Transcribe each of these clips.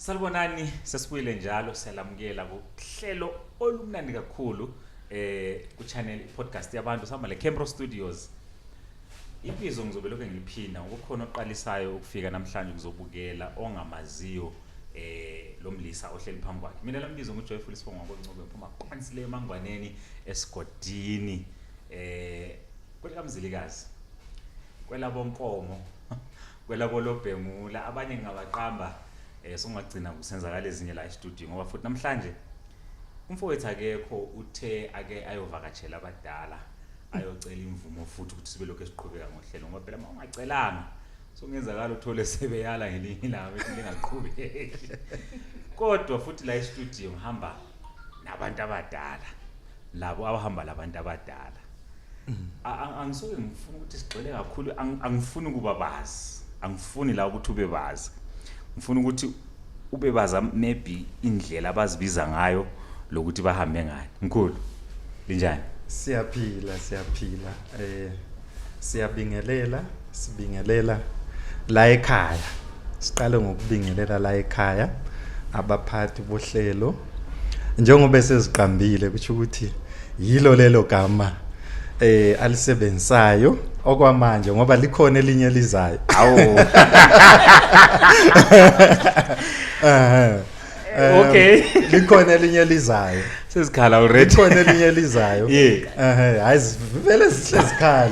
Salibonani sesibuyile njalo siyalamukela kuhlelo olumnandi kakhulu ku channel podcast yabantu sihamba le Campro Studios. Ibizo ngizobe lokho ngiliphinda ngokukhona oqalisayo ukufika namhlanje ngizobukela ongamaziyo lomlisa ohleli phambi kwakhe. Mina lambizo nguJoyful Sibonga ngoNcube phuma phansi le mangwaneni esigodini kwelakamzilikazi kwelabo Nkomo kwelabo Lobhengula abanye ngabaqamba songagcina kusenzakala ezinye la e-studio ngoba futhi namhlanje umfowethu akekho uthe ake ayovakatshela abadala ayocela imvumo futhi ukuthi sibe lokho esiqhubeka ngohlelo ngoba phela ungacelanga songenzakala uthole sebeyala ngelinye ilanga bese lingaqhubeki kodwa futhi la e-studio ngihamba nabantu abadala labo abahamba labantu abadala angisuke ngifuna ukuthi sigxile kakhulu angifuni ukuba bazi angifuni la ukuthi ube bazi ngifuna ukuthi ube baza maybe indlela abazibiza ngayo lokuthi bahambe ngayo Mkhulu linjani siyaphila sibingelela la ekhaya siqale ngokubingelela la ekhaya abaphathi bohlelo njengoba seziqambile kuthi ukuthi yilo lelo gama alisebenzayo okwamanje ngoba likhona elinye lizayo awu okay likhona elinye lizayo sesikhala already likhona elinye lizayo hayi vele sihlezikhala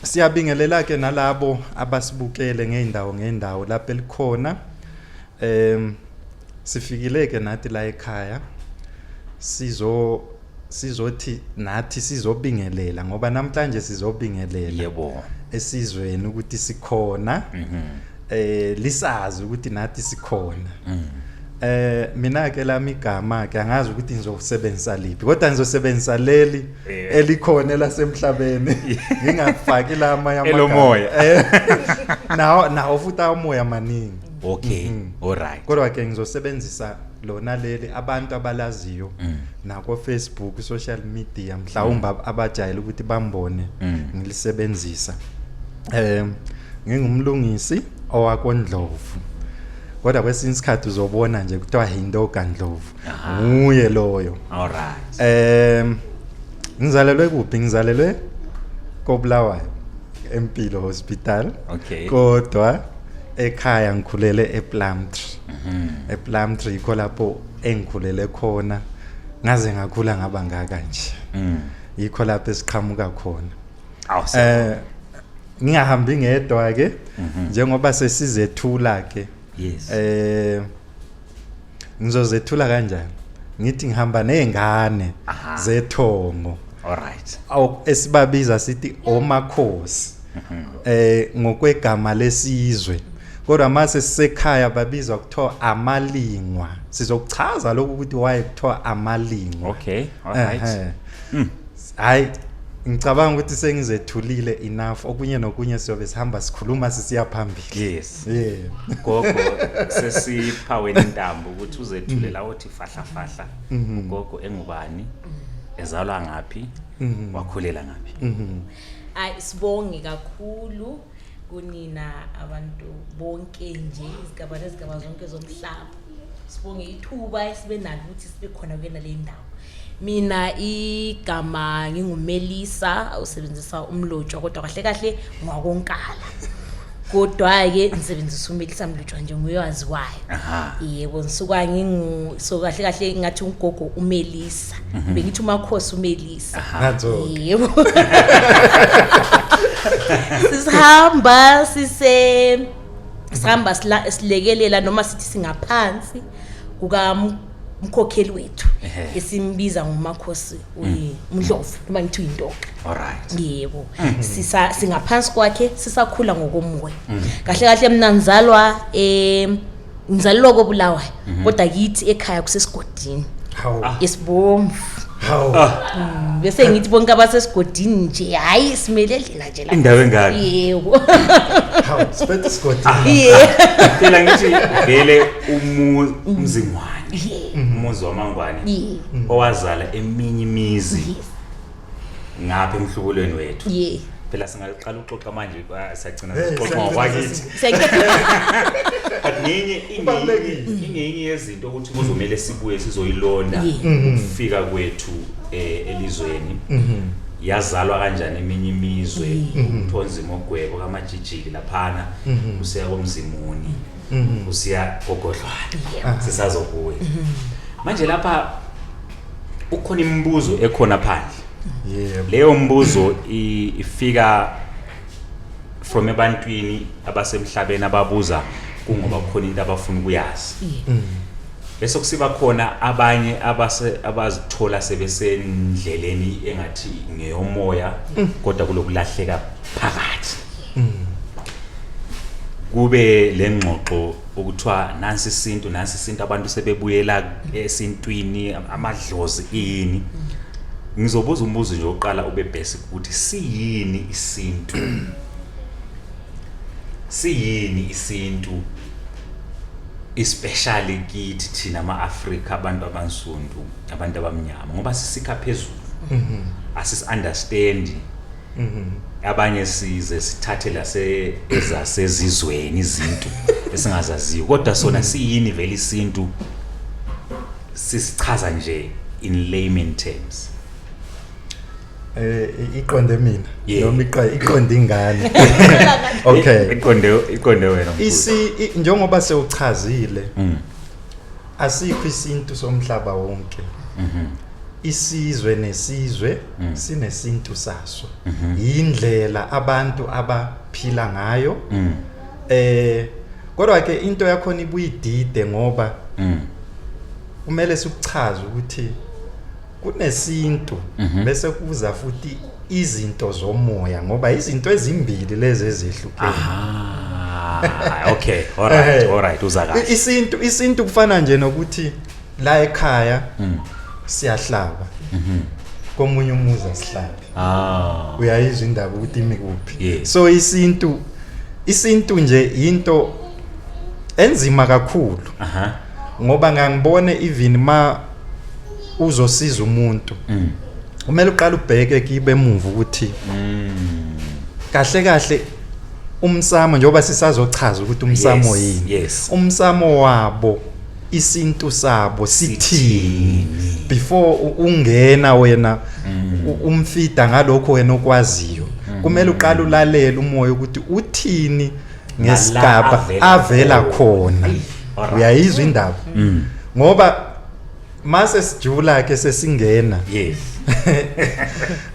siyabingelela ke nalabo abasibukele ngeendawo lapho elikhona sifikile ke nathi la ekhaya sizothi nathi sizobingelela ngoba namhlanje sizobingelela yebo esizweni ukuthi sikhona lisazi ukuthi nathi sikhona mina ke lami igama ke angazi ukuthi ngizosebenzisa liphi kodwa ngizosebenzisa leli elikhona lasemhlabeni ngingafaki lama elomoya nawo futhi amoya maningi okay alright kodwa ke ngizosebenzisa lona leli abantu abalaziyo nako Facebook social media mhlawumbe abajayela ukuthi bambone ngilisebenzisa ngingumlungisi owako Ndlovu kodwa kwesinye isikhathi uzobona nje kuthiwa Hindo kaNdlovu nguye loyo alright ngizalelwe kuphi ngizalelwe koBulawayo Empilo Hospital okay kodwa ekhaya ngikhulele ePlumtree ePlumtree ikho lapho engikhulele khona ngaze ngakhula ngaba ngaka nje yikho lapho esiqhamuka khona ngiyahambi ngedwa ke njengoba sesizethula ke yes ngizozethula kanjani ngithi ngihamba nezingane zethongo alright esibabiza sithi omakhosi ngokwegama lesizwe kodwa mase sisekhaya babizwa kuthiwa amalingwa sizokuchaza lokho ukuthi why kuthiwa amalingwa okay alright hayi ngicabanga ukuthi sengizethulile enough okunye nokunye siyobe sihamba sikhuluma sisiya phambili yes gogo sesiphawe intambo ukuthi uzethulela uthi fahla ugogo engubani ezalwa ngapi wakhulela ngapi sibonge kakhulu kunina abantu bonke nje izigaba zonke zomhlaba sibonge ithuba esibe nalo ukuthi sibe khona kwena le ndawo mina igama ngingumelisa usebenzisa umlotshwa kodwa kahle ngwakonkala kodwa ke nisebenzisa umelisa mlotshwa nje nguyaziwayo yebo ngisuka so kahle ngathi ugogo umelisa bengithi umakhosi umelisa yebo sihamba silekelela noma sithi singaphansi kuka umkhokheli wethu esimbiza ngomakhosi uMndlovu noma ngithi uyindoka alright yebo singaphansi kwakhe sisakhula ngokomoya kahle mina ngizalwa koBulawayo kodwa kithi ekhaya kusesigodini esibomvu bese ngithi bonke abasesigodini nje hayi simeledlela nje la indawo engaka yebo siphethe isigodini phela ngithi vele umzingwane umuzi wamangwane owazala eminye imizi ngapha emhlubulweni wethu phela singaqala uxoxa manje siyagcina sixoxa ngokwakithi but ngenye yezinto ukuthi kuzomela sibuye sizoyilonda ukufika kwethu elizweni yazalwa kanjani eminye imizwe uthonzima ogwebo kamajijili laphana usiya komzimuni usiya gogodlwana sisazobuya manje lapha ukhona imibuzo ekhona phandle leyo mbuzo ifika from ebantwini abasemhlabeni ababuza kungoba kukhona into abafuna ukuyazi bese kusiba khona abanye abazithola sebesendleleni engathi ngeyomoya kodwa kulokulahleka phakathi kube lengxoxo ukuthiwa nansi isintu abantu sebebuyela esintwini amadlozi ini ngizobuza umbuzo nje oqala ube basic ukuthi siyini isintu especially kithi thina ama-Afrika abantu abansundu abantu abamnyama ngoba sisikha phezulu asis-understand abanye size sithathe ezasezizweni izinto esingazaziyo kodwa sona siyini vele isintu sisichaza nje in layman terms iqonde mina noma iqonde ingane okay iqonde wena njengoba sewuchazile asikho isintu somhlaba wonke isizwe nesizwe sinesintu saso indlela abantu abaphila ngayo kodwa ke into yakhona ibuyidide ngoba kumele sikuchaze ukuthi kunesintu bese kuza futhi izinto zomoya ngoba izinto ezimbili lezi ezihlukene okay alright uzaka isintu kufana nje nokuthi la ekhaya siyahlaba komunye umuzi asihlabe uyayizwa indaba ukuthi imi kuphi so isintu nje into enzima kakhulu ngoba ngangibone even ma uzosiza umuntu kumele uqale ubheke kibe emuva ukuthi kahle umsamo njengoba sisazochaza ukuthi umsamo yini umsamo wabo isintu sabo sithini before ungena wena umfida ngalokho wena okwaziyo kumele uqale ulalela umoya ukuthi uthini ngesigaba avela khona uyayizwa indaba ngoba mase sijula ke sesingena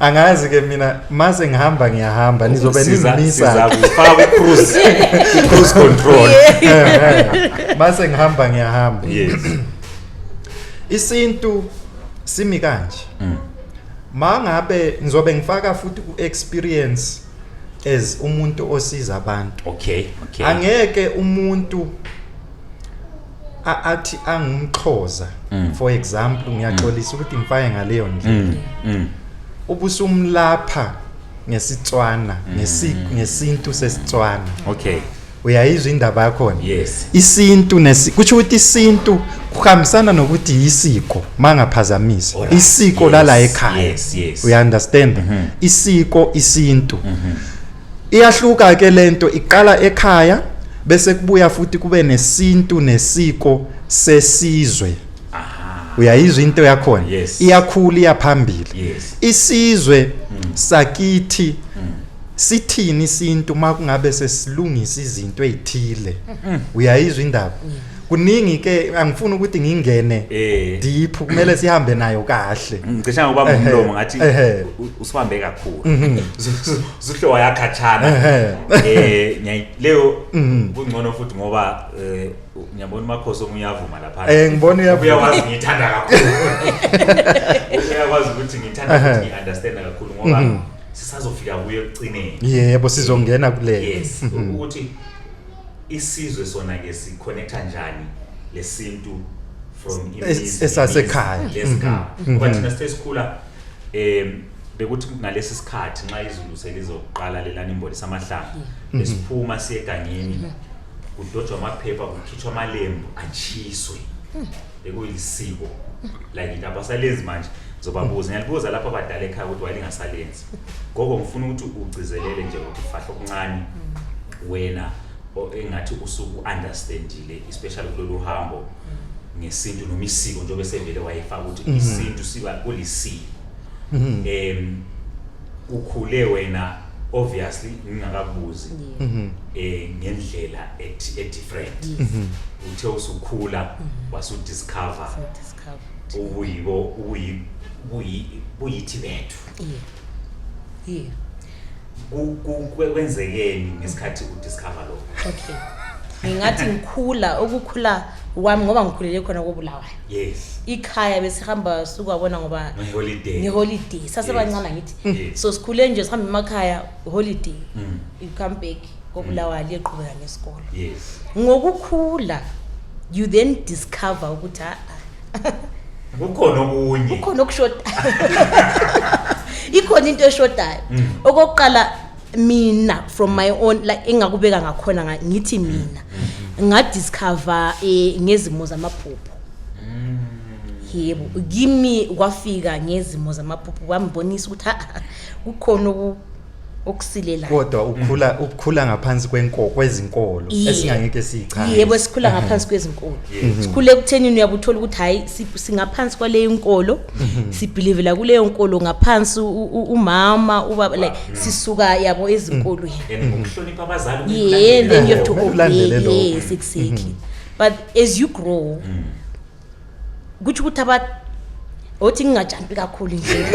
angazi ke mina mase ngihamba nizobe nizimisa sizakufaka cruise control mase ngihamba isintu simi kanje mangabe ngizobe ngifaka futhi ku experience as umuntu osiza abantu okay angeke umuntu athi angumxhoza for example ngiyaxolisa ukuthi ngifake ngaleyo ndlela ubusumlapha ngesitswana ngesintu sesitswana okay uyayizwa indaba yakho yes isintu kusho ukuthi isintu kuhambisana nokuthi isiko mangaphazamisa isiko lala ekhaya yes we understand isiko isintu iyahluka ke lento iqala ekhaya bese kubuya futhi kube nesintu nesiko sesizwe uyayizwa into yakhona iyakhula iyaphambili isizwe sakithi sithini isintu makungabe sesilungisa izinto ezithile uyayizwa indaba kuningi ke angifuni ukuthi ngingene deep kumele sihambe nayo kahle ngicisha ngoba umlomo ngathi usibambe kakhulu usihlowa yakhathana leyo kungcono futhi ngoba ngiyabona umakhosi omuyavuma lapha ngibona uyawazi ngithanda kakhulu uyawazi ukuthi ngithanda ukuthi ngiunderstand kakhulu ngoba sisazofika kuye ekucineni yebo sizongena kuleyo yes ukuthi isizwe sona ke siconnecta njani lesintu from esasekhaya lesigaba ngoba thina sesikhula bekuthi ngalesi sikhathi nxa izulu selizoqala lelana imboni samahlanga lesiphuma siye egangeni kudojwa amaphepha kukhitshwa amalembu achiswe ekuyisiko like abasalezi manje Zobabuza ngiyalibuza lapha abadala ekhaya ukuthi wayelingasalenzi. Gogo ngifuna ukuthi ugcizelele nje ukuthi fahla okuncane wena engathi usuku understandile especially kulolu hambo ngesintu noma isiko njengoba sevele wayefaka ukuthi isintu siba kulisiko. Ukhule wena obviously ngingakabuzi ngendlela different. Uthe usukhula wasudiscover uyibo uyithi bethu. Kwenzekeni ngesikhathi udiscover lokho? Okay. Ngingathi ukukhula wami ngoba ngikhulele khona koBulawayo. Yes. Ikhaya besihamba suku wabona ngoba nge-holiday. Sasebancane ngithi so sikhule nje sihamba emakhaya holiday. You come back koBulawayo liyeqhubeka nesikole. Yes. Ngokukhula you then discover ukuthi kukhona okunye. Kukhona okushoda. Ikhona into eshodayo. Okokuqala mina from my own like engakubeka ngakhona ngithi mina ngadiscover ngezimo zamaphupho. Yebo, kimi kwafika ngezimo zamaphupho kwambonisa ukuthi kukhona okusilela. Kodwa ukukhula ngaphansi kwezinkolo esingangeke siyichaze. Yebo, sikhula ngaphansi kwezinkolo. Sikhule ekuthenini uyabuthola ukuthi hayi singaphansi kwaleyo inkolo, sibelievela kuleyo inkolo ngaphansi umama ubaba like sisuka yabo ezinkolweni. Ukuhlonipha abazali. Yeah, then you have to obey. Yes, exactly. But as you grow, kuthi ukuthi othi ngingajampi kakhulu nje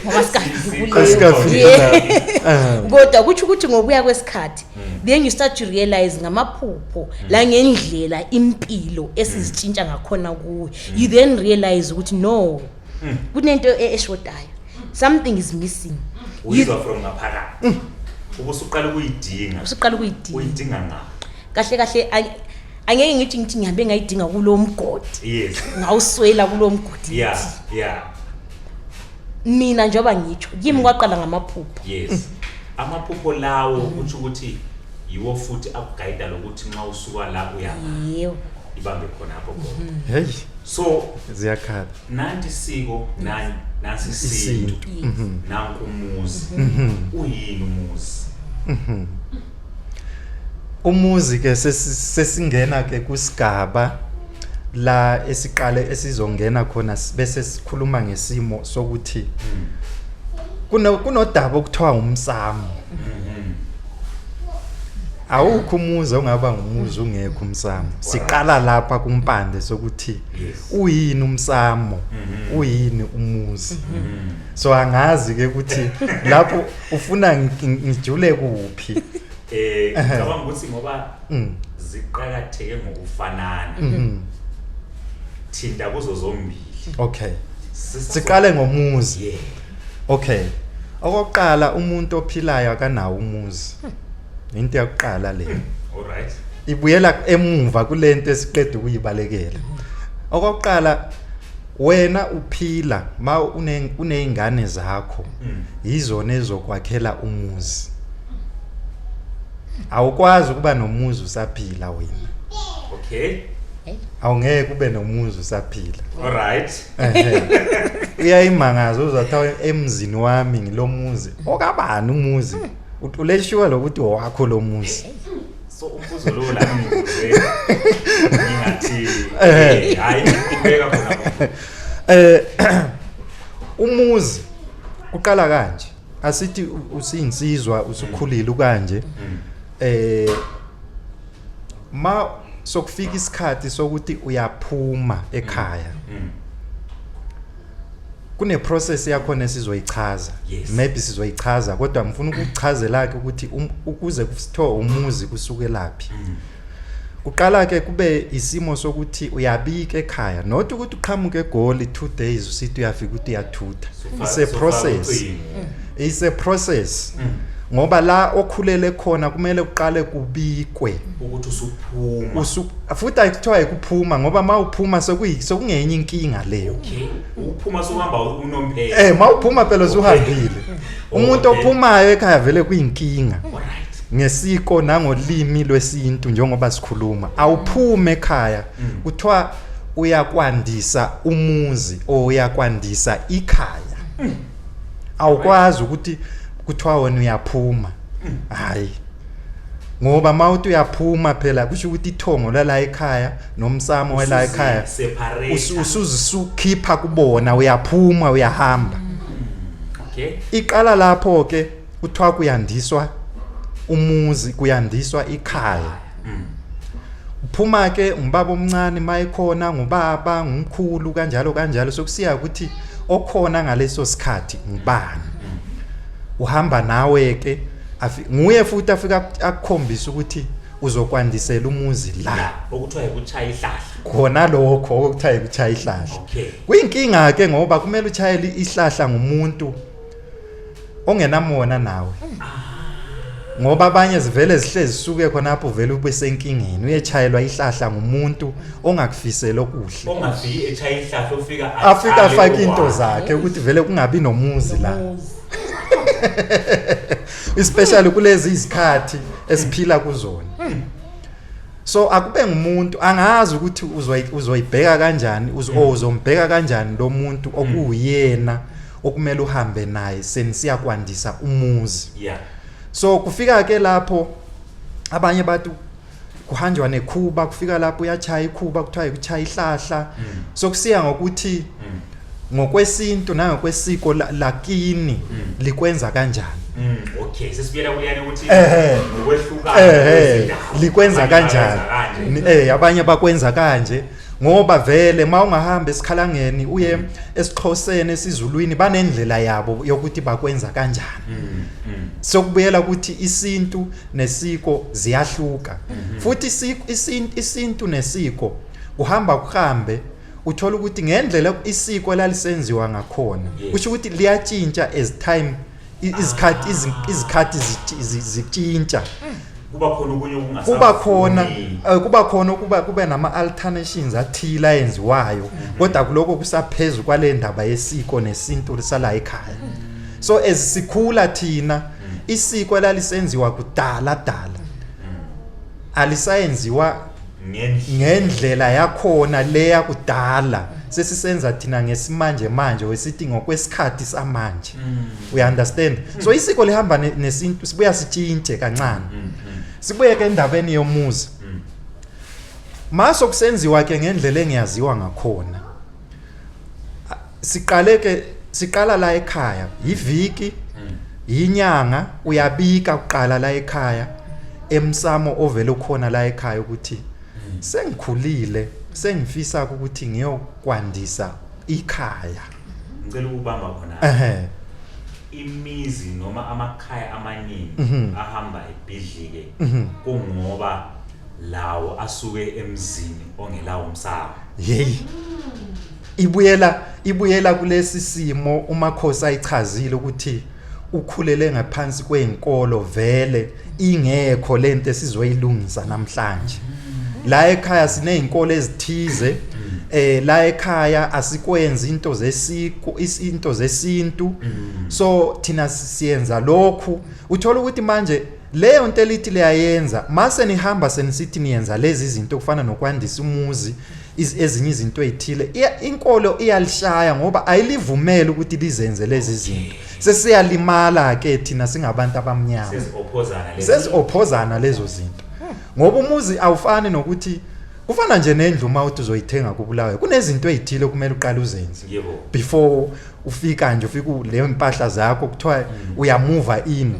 ngoba sikafika kodwa kuthi ukuthi ngobuya kwesikhathi then you start to realize ngamaphupho la ngendlela impilo esizitshintsha ngakhona kuwe. You then realize ukuthi no kunento eshodayo, something is missing. Uyizwa from ngaphakathi ubusuqala ukuyidinga uyidinga ngapha kahle angeke ngithi ngihambe ngayidinga kulo mgodi. Yes. Ngawuswela kulo mgodi. Yeah. Mina njoba ngitsho kimi kwaqala ngamaphupho. Yes. Amaphupho lawo ukuthi ukuthi yiwo futhi akuguide lokuthi nxa usuka la uya. Yebo. Ibambe khona apho khona. Hey. So ziyakhala. Nanti siko nansi isintu. Nanku umuzi. Uyini umuzi? Umuzi ke sesingena ke kusigaba la esiqale esizongena khona bese sikhuluma ngesimo sokuthi kunodaba okuthiwa umsamo. Awukho umuzi ongaba ngumuzi ungekho umsamo. Siqala lapha kumpande sokuthi uyini umsamo, uyini umuzi. So angazi ke ukuthi lapho ufuna ngijule kuphi. Ngicabanga ukuthi ngoba ziqakatheke ngokufanana. Thinta kuzo zombili. Okay. Siqale ngomuzi. Yeah. Okay. Okokuqala umuntu ophilayo akanawo umuzi. Into yokuqala le. Alright. Ibuyela emuva kulento esiqeda ukuyibalekela. Okokuqala wena uphila ma unezingane zakho yizona ezokwakhela umuzi. Awukwazi ukuba nomuzi usaphila wena. Okay. Awungeke ube nomuzi usaphila. Alright. Uyayimangaza uzathawa emzini wami ngilomuzi. Okabani umuzi? Uleshiwa lokuthi wakho lo muzi. So umbuzo lo la ngingathi hayi ubeka khona. Umuzi uqala kanje. Asithi usinsizwa usukhulile kanje. Ma sokufika isikhathi sokuthi uyaphuma ekhaya. Kune process yakho nesizoyichaza. Maybe sizoyichaza kodwa ngifuna ukuchazela ke ukuthi ukuze kusithiwa umuzi kusuke laphi. Uqala ke kube isimo sokuthi uyabika ekhaya not ukuthi uqhamuke eGoli 2 days usithi uyafika ukuthi uyathutha. It's a process. Ngoba la okhulele khona kumele uqale kubikwe ukuthi usuphuma. Futhi ayikuthiwa ikuphuma ngoba mawuphuma sokungenye inkinga leyo. Okay. Uphuma sohamba unomphela. Mawuphuma phela usuhambile. Umuntu ophumayo ekhaya vele kuyinkinga. Alright. Ngesiko nangolimi lwesintu njengoba sikhuluma. Awuphume ekhaya. Kuthiwa uyakwandisa umuzi uyakwandisa ikhaya awukwazi ukuthi kuthiwa wena uyaphuma hayi ngoba mawuthi uyaphuma phela kusho ukuthi ithongo lala ekhaya nomsamo wala ekhaya usuzikhipha kubona uyaphuma uyahamba iqala lapho ke kuthiwa kuyandiswa umuzi kuyandiswa ikhaya uphuma ke umbaba omncane mayikhona ngubaba ngumkhulu kanjalo sokusiya ukuthi okhona ngaleso sikhathi ngubani uhamba nawe ke nguye futhi afika akukhombisa ukuthi uzokwandisela umuzi la okuthiwa ukuchaya ihlahla khona lokho okuthiwa ukuchaya ihlahla kuyinkinga ke ngoba kumele uchayele ihlahla ngumuntu ongenamona nawe ngoba abanye zivele zihlezi zisuke khona lapho vele ube senkingeni uyechayelwa ihlahla ngumuntu ongakufisela okuhle ongafiki echaya ihlahla afika afaka into zakhe ukuthi vele kungabi nomuzi la especially kulezi izikhathi esiphila kuzona so akube ngumuntu angazi ukuthi uzoyibheka kanjani uzombheka kanjani lo muntu okuyena okumele uhambe naye senisiya kwandisa umuzi so kufika ke lapho abanye bathi kuhanjwa nekhuba kufika lapho uyachaya ikhuba kuthiwa ukuchaya ihlahla so kusiya ngokuthi ngokwesintu nangokwesiko lakini likwenza kanjani okay sesibuyela kuliyani ukuthi ngokwehlukana likwenza kanjani abanye bakwenza kanje ngoba vele mawungahamba esikhalangeni uye esiXhoseni esizulwini banendlela yabo yokuthi bakwenza kanjani sokubuyela ukuthi isintu nesiko ziyahluka futhi isintu nesiko uhamba kuhambe uthola ukuthi ngendlela isiko lalisenziwa ngakhona kusho ukuthi liyatshintsha as time izikhathi zitshintsha kuba khona ukuba kube nama alternations athila enziwayo kodwa kuloko kusaphezulu kwale ndaba yesiko nesintu lisala ekhaya so as sikhula thina isiko lalisenziwa kudala alisayenziwa ngendlela yakhona leya kudala sesisenza thina ngesimanje manje wesithi ngokwesikhathi samanje we understand so isiko lihamba nesintu sibuya sitshintshe kancane sibuye ke endabeni yomuzi maso kusenziwa ke ngendlela engiyaziwa ngakhona siqala la ekhaya iviki inyanga uyabika uqala la ekhaya emsamo ovela ukhona la ekhaya ukuthi sengikhulile sengifisa ukuthi ngiyokwandisa ikhaya ngicela ukubamba khona imizi noma amakhaya amaningi ahamba ebhidlike kungoba lawo asuke emzini ongelawo umsamo ibuyela kulesi simo umakhosi ayichazile ukuthi ukhulele ngaphansi kwezinkolo vele ingekho lento esizoyilungisa namhlanje la ekhaya sinezinkolo ezithize la ekhaya asikwenzi into zesintu so thina siyenza lokhu uthola ukuthi manje leyo nto elithi leyayenza mase nihamba senisithi niyenza lezi izinto kufana nokwandisa umuzi ezinye izinto ezithile inkolo iyalishaya ngoba ayilivumela ukuthi lizenze lezi zinto sesiyalimala ke thina singabantu abamnyama sesiopposana lezo zinto ngoba umuzi awufani nokuthi kufana nje nendlu mawuthi uzoyithenga kubulawayo kunezinto ezithile kumele uqale uzenze before ufika nje ufika leyo impahla zakho kuthiwa uyamove in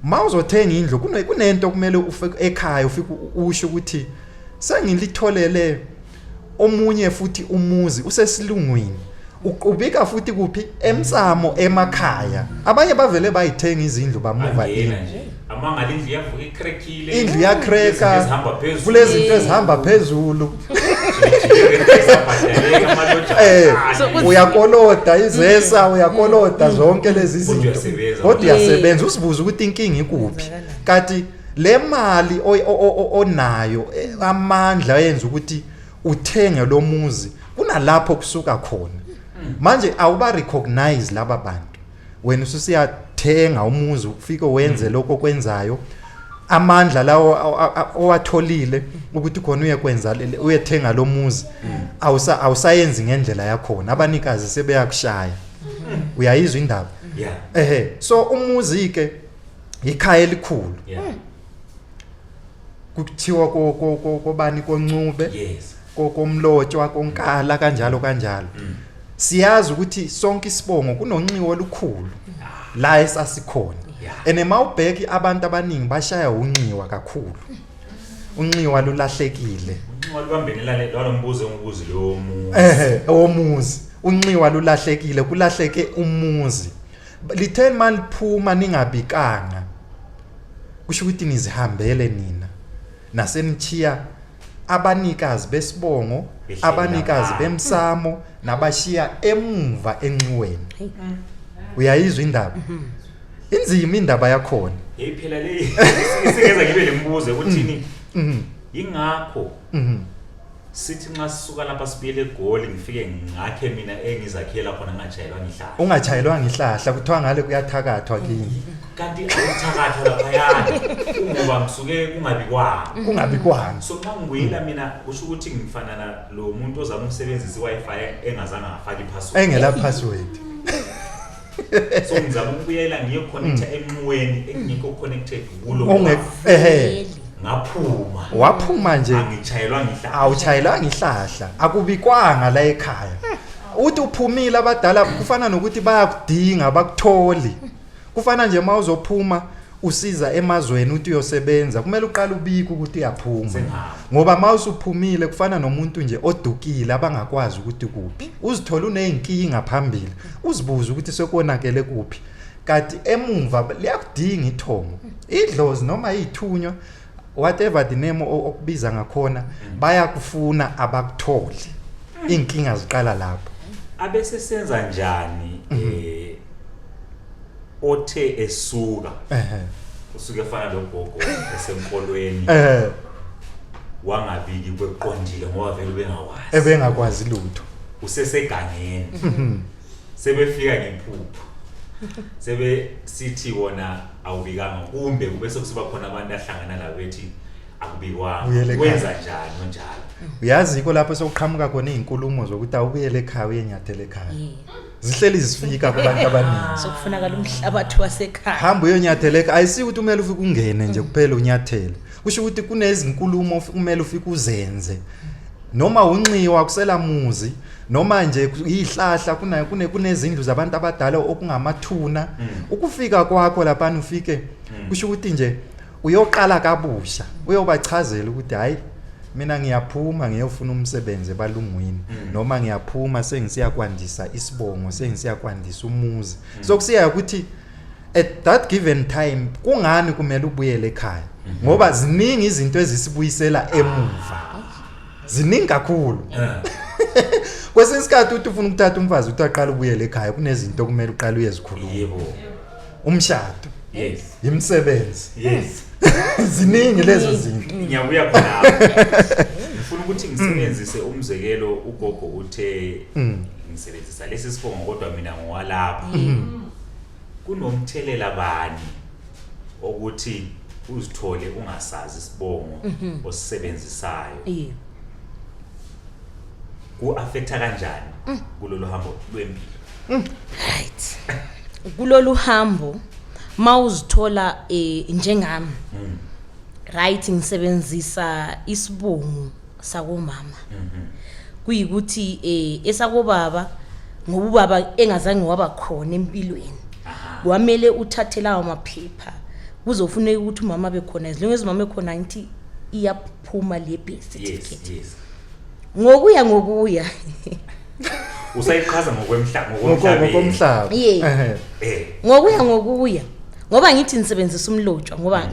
mawuzothenga indlu kunento kumele ufike ekhaya ufike usho ukuthi sengilitholele omunye futhi umuzi usesilungwini Ukubika futhi kuphi emsamo emakhaya abanye bavele bayithenga izindlu bamuva in amanga indlu yavuka ikrekile indlu yakreka kulezi zinto ezihamba phezulu uyakoloda izesa uyakoloda zonke lezi zinto kodwa uyasebenza usibuza ukuthi inkingi ikuphi kanti le mali onayo amandla yenza ukuthi uthenge lo muzi kunalapho kusuka khona manje awuba recognize laba bantu wena usiyathenga umuzi ufike wenze lokho kwenzayo amandla lawo owatholile ukuthi khona uyekwenza uyethenga lo muzi awusayenzi ngendlela yakhona abanikazi sebeyakushaya uyayizwa indaba so umuzi ke ikhaya elikhulu kuthiwa kobani koncube komlotshwa konkala kanjalo siyazi ukuthi sonke isibongo kunonxiwo olukhulu la esasikhona mawubheki abantu abaningi bashaya unxiwa kakhulu unxiwa lulahlekile omuzi unxiwa lulahlekile kulahleke umuzi litheni maliphuma ningabikanga kusho ukuthi nizihambele nina nasenichiya abanikazi besibongo abanikazi bemsamo nabashiya emuva enxiweni uyayizwa indaba inzima indaba yakhona phela le isikeza ngibe lembuzo ukuthi ingakho sithi nxa sisuka lapha sibuyele eGoli ngifike ngakhe mina engizakhela khona ngachayelwa ngihlahla ungachayelwa ngihlahla kuthiwa ngale kuyathakathwa kini kanti akuthakathwa lapha yana ngoba ngisuke kungabikwanga so nxa ngibuyela mina kusho ukuthi ngifanana lo muntu ozama ukusebenzisa iWi-Fi engazange afake ipassword engela password so ngizama ukubuyela ngiyoconnecta enqweni engikho connected kulo ngaphuma waphuma nje angichayelwa ngihlahla awuchayelwa ngihlahla akubikwanga la ekhaya uthi uphumile abadala kufana nokuthi bayakudinga bakutholi kufana nje mawuzophuma usiza emazweni uthi uyosebenza kumele uqale ubike ukuthi uyaphuma ngoba mawusuphumile kufana nomuntu nje odukile abangakwazi ukuthi kuphi uzithola uneyinkinga phambili uzibuza ukuthi sekonakele kuphi kanti emumva liyakudinga ithongo idlozi noma ithunywa whatever the name okubiza ngakhona bayakufuna abakutholi inkinga ziqala lapho abese senza njani othe esuka usuke fana logogo esenkolweni wangabiki kweqondile ngoba vele ebengakwazi lutho usesegangeni sebefika ngephupho sebe sithi wona awubikanga kumbe kubese kusiba khona abantu ahlangana labo bethi akubikwanga wenza njani njalo uyazi iko lapho sokuqhamuka khona izinkulumo zokuthi awubuyele ekhaya uyenyathele ekhaya zihleli zifika kubantu abaningi sokufunakala umhlabathi wasekhaya hamba uyonyatheleka ayisi ukuthi kumele ufike ungene nje kuphela unyathele kusho ukuthi kunezinkulumo kumele ufike uzenze noma unxiwa kusela muzi noma nje ihlahla kunezindlu zabantu abadala okungamathuna ukufika kwakho lapha ufike kusho ukuthi nje uyoqala kabusha uyobachazela ukuthi hayi mina ngiyaphuma ngiyofuna umsebenzi ebalungwini noma ngiyaphuma sengisiya kwandisa isibongo sengisiya kwandisa umuzi so kusiya ukuthi at that given time kungani kumele ubuyele ekhaya ngoba ziningi izinto ezisibuyisela emuva ziningi kakhulu kwesinye isikhathi uthi ufuna ukuthatha umfazi uthi aqala ubuyele ekhaya kunezinto kumele uqale uyezikhuluma umshado imisebenzi ziningi lezo zinto ngiyabuya khona ngifuna ukuthi ngisebenzise umzekelo ugogo uthe ngisebenzisa lesi sibongo kodwa mina ngowalapha kunomthelela bani ukuthi uzithole ungasazi isibongo osisebenzisayo ku-affecta kanjani kulolu hambo lwempilo right kulolu hambo mawuzithola njengami right ngisebenzisa isibongo sakomama kuyikuthi esakobaba ngoba ubaba engazange waba khona empilweni kwamele uthathela amaphepha kuzofuneka ukuthi umama bekhona izilungu ezimama ekhona ngithi iyaphuma le birth certificate ngokuya usayiqhaza ngokomhlaba ngokuya ngoba ngithi nisebenzisa umlotshwa ngoba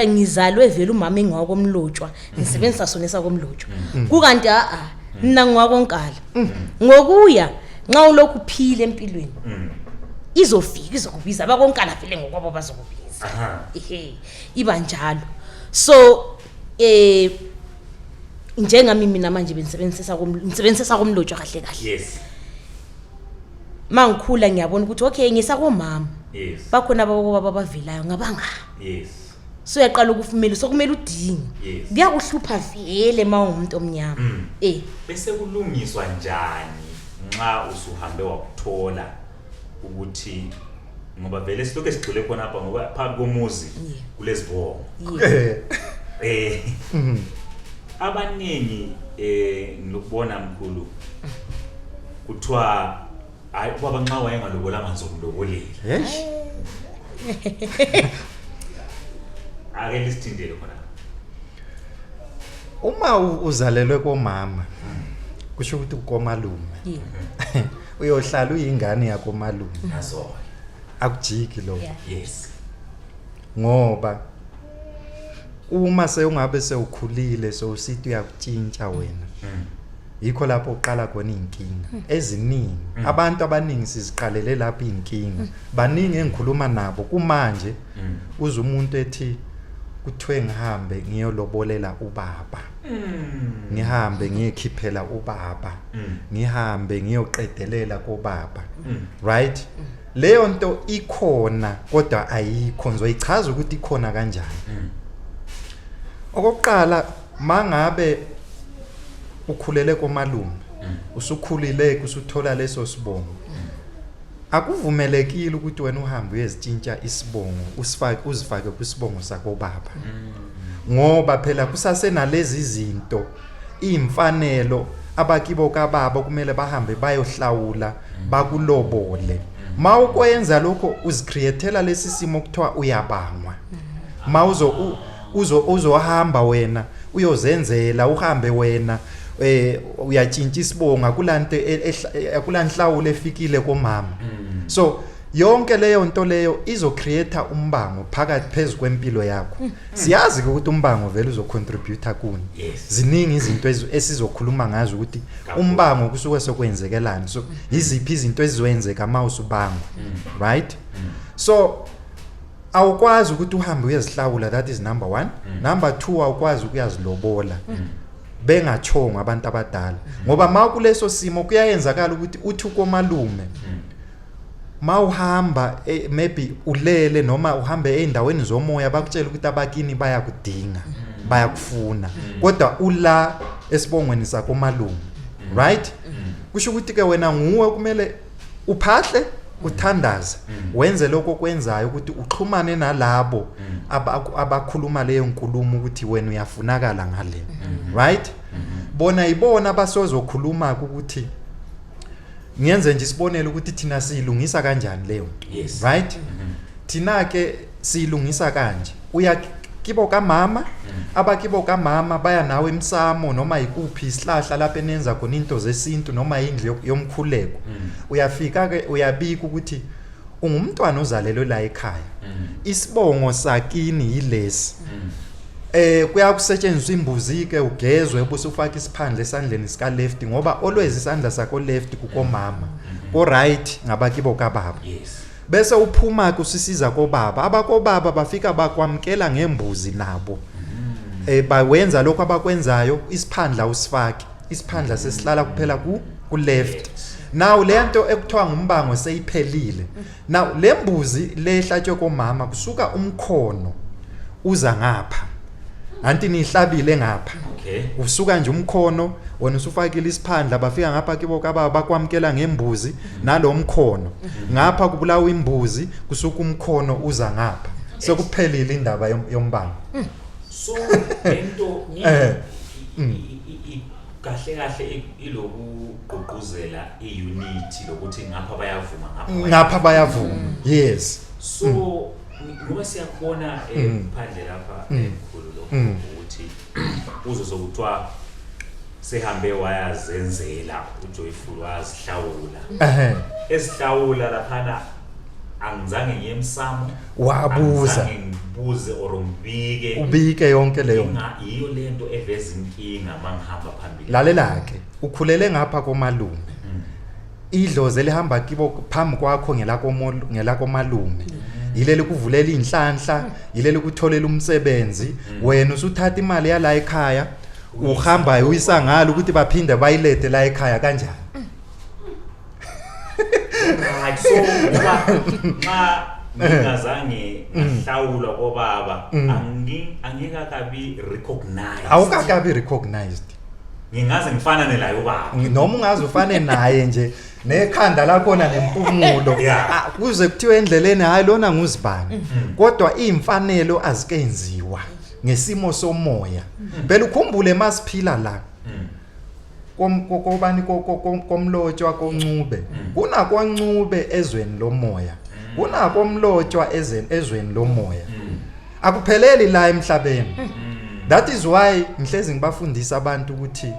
ngizalwe vele umama engakomlotshwa ngisebenzisa sona esakomlotshwa kukanti nina ngwakonkala ngokuya nxa ulokhu phile empilweni izofika izokubiza abakonkala vele ngokwabo bazokubiza iba njalo so njengami mina manje nisebenzisa komlotshwa kahle mangikhula ngiyabona ukuthi okay ngisakomama bakhona abababa bavelayo ngabanga so uyaqala ukufumela so kumele udinge Yes. kuyakuhlupha vele mawumuntu omnyama Bese kulungiswa njani nxa usuhambe wakuthola ukuthi ngoba vele silokho sigcile khona apha ngoba phakathi komuzi kulezibongo abaningi ngilokubona Mkhulu kuthiwa hayi ubaba nxa wayengalobolanga ngizomlobolela ake lisithindele khona uma uzalelwe komama kusho ukuthi ukomalume uyohlala uyingane yakomalume nazo akujiki lo yes ngoba uma sewungabe sewukhulile sowusithi uyakutshintsha wena yikho lapho uqala khona inkinga eziningi abantu abaningi siziqalele lapha inkinga baningi engikhuluma nabo kumanje uze umuntu ethi kuthiwe ngihambe ngiyolobolela ubaba ngihambe ngiyekhiphela ubaba ngihambe ngiyoqedelela kobaba right leyo nto ikhona kodwa ayikho ngizoyichaza ukuthi ikhona kanjani okokuqala mangabe ukhulele komalume usukhulile usuthola leso sibongo akuvumelekile ukuthi wena uhambe uyezitshintsha isibongo uzifake kwisibongo sakobaba ngoba phela kusasenalezi izinto imfanelo abakibo kababa kumele bahambe bayohlawula bakulobole mawukwenza lokho uzicreatela lesi simo kuthiwa uyabangwa uzohamba wena uyozenzela uhambe wena uyatshintsha isibonga kulanhlawulo efikile komama so yonke leyo nto leyo izocreate umbango phakathi phezulu kwempilo yakho siyazi ukuthi umbango vele uzocontribute kuni ziningi izinto esizokhuluma ngazo ukuthi umbango kusuke sokwenzekelana so iziphi izinto ezizoyenzeka mawusubanga right so awukwazi ukuthi uhambe uyezihlawula that is number 1 number 2 awukwazi ukuyazilobola bengachonga abantu abadala ngoba makuleso simo kuyayenzakala ukuthi uthi komalume mawuhamba maybe ulele noma uhambe endaweni zomoya bakutshela ukuthi abakini bayakudinga bayakufuna kodwa ula esibongweni sakomalume right kusho ukuthi ke wena nguwe kumele uphahle uthandaza wenze lokho kwenzayo ukuthi uxhumane nalabo abakhuluma leyo nkulumo ukuthi wena uyafunakala ngale right bona ibona abasozokhuluma ukuthi ngiyenze nje isibonelo ukuthi thina siyilungisa kanjani leyo right thina ke siyilungisa kanje uya kibo kamama abakibo kamama baya nawe emsamo noma ikuphi isihlahla lapho enenza khona into zesintu noma indlu yomkhuleko uyafika ke uyabika ukuthi ungumntwana ozalelwe la ekhaya isibongo sakini yilesi kuyakusetshenziswa imbuzi ke ugezwe bese ufaka isiphandle esandleni sika left ngoba always isandla sakho left kukomama ko right ngabakibo kababa bese uphuma kusisiza kobaba abakobaba bafika bakwamkela ngembuzi nabo bawenza lokho abakwenzayo isiphandla usifake isiphandla sesihlala kuphela ku left now lento ekuthiwa ngumbango seyiphelile now lembuzi lehlatshwe komama kusuka umkhono uza ngapha anti nihlabile ngapha usuka nje umkhono wena usufakile isiphandla bafika ngapha kibo kababa bakwamkela ngembuzi nalomkhono ngapha kubulawa imbuzi kusuka umkhono uza ngapha sekuphelile indaba yombango so lento kahle ilokugqugquzela iunity lokuthi ngapha bayavuma yes so ngoba siyakubona phandle lapha Mkhulu lokho ukuthi uzozokuthiwa sehambe wayazenzela uJoyful wazihlawula esihlawula laphana angizange ngiyemsamo wabuza ngibuze or ngibike ubike yonke leyo iyo lento eveza inkinga mangihamba phambili lalela ke ukhulele ngapha komalume idlozi elihamba kibo phambi kwakho ngelakomalume yileli kuvulela inhlanhla yileli kutholela umsebenzi wena usuthatha imali yala ekhaya uhamba uyisa ngalo ukuthi baphinde bayilethe la ekhaya kanjani so ma ngingazange ngahlawula kobaba angika kabi recognized awukakabi recognized ngingaze ngifanane layo baba noma ungaze ufane naye nje nekhanda lakhona nempumulo kuze kuthiwe endleleni hayi lona nguzibani kodwa imfanelo azikenziwa ngesimo somoya phela ukhumbule masiphila la kobani komlotshwa koncube kunakwancube ezweni lomoya kunakomlotshwa ezweni lomoya akupheleli la emhlabeni that is why ngihlezi ngibafundisa abantu ukuthi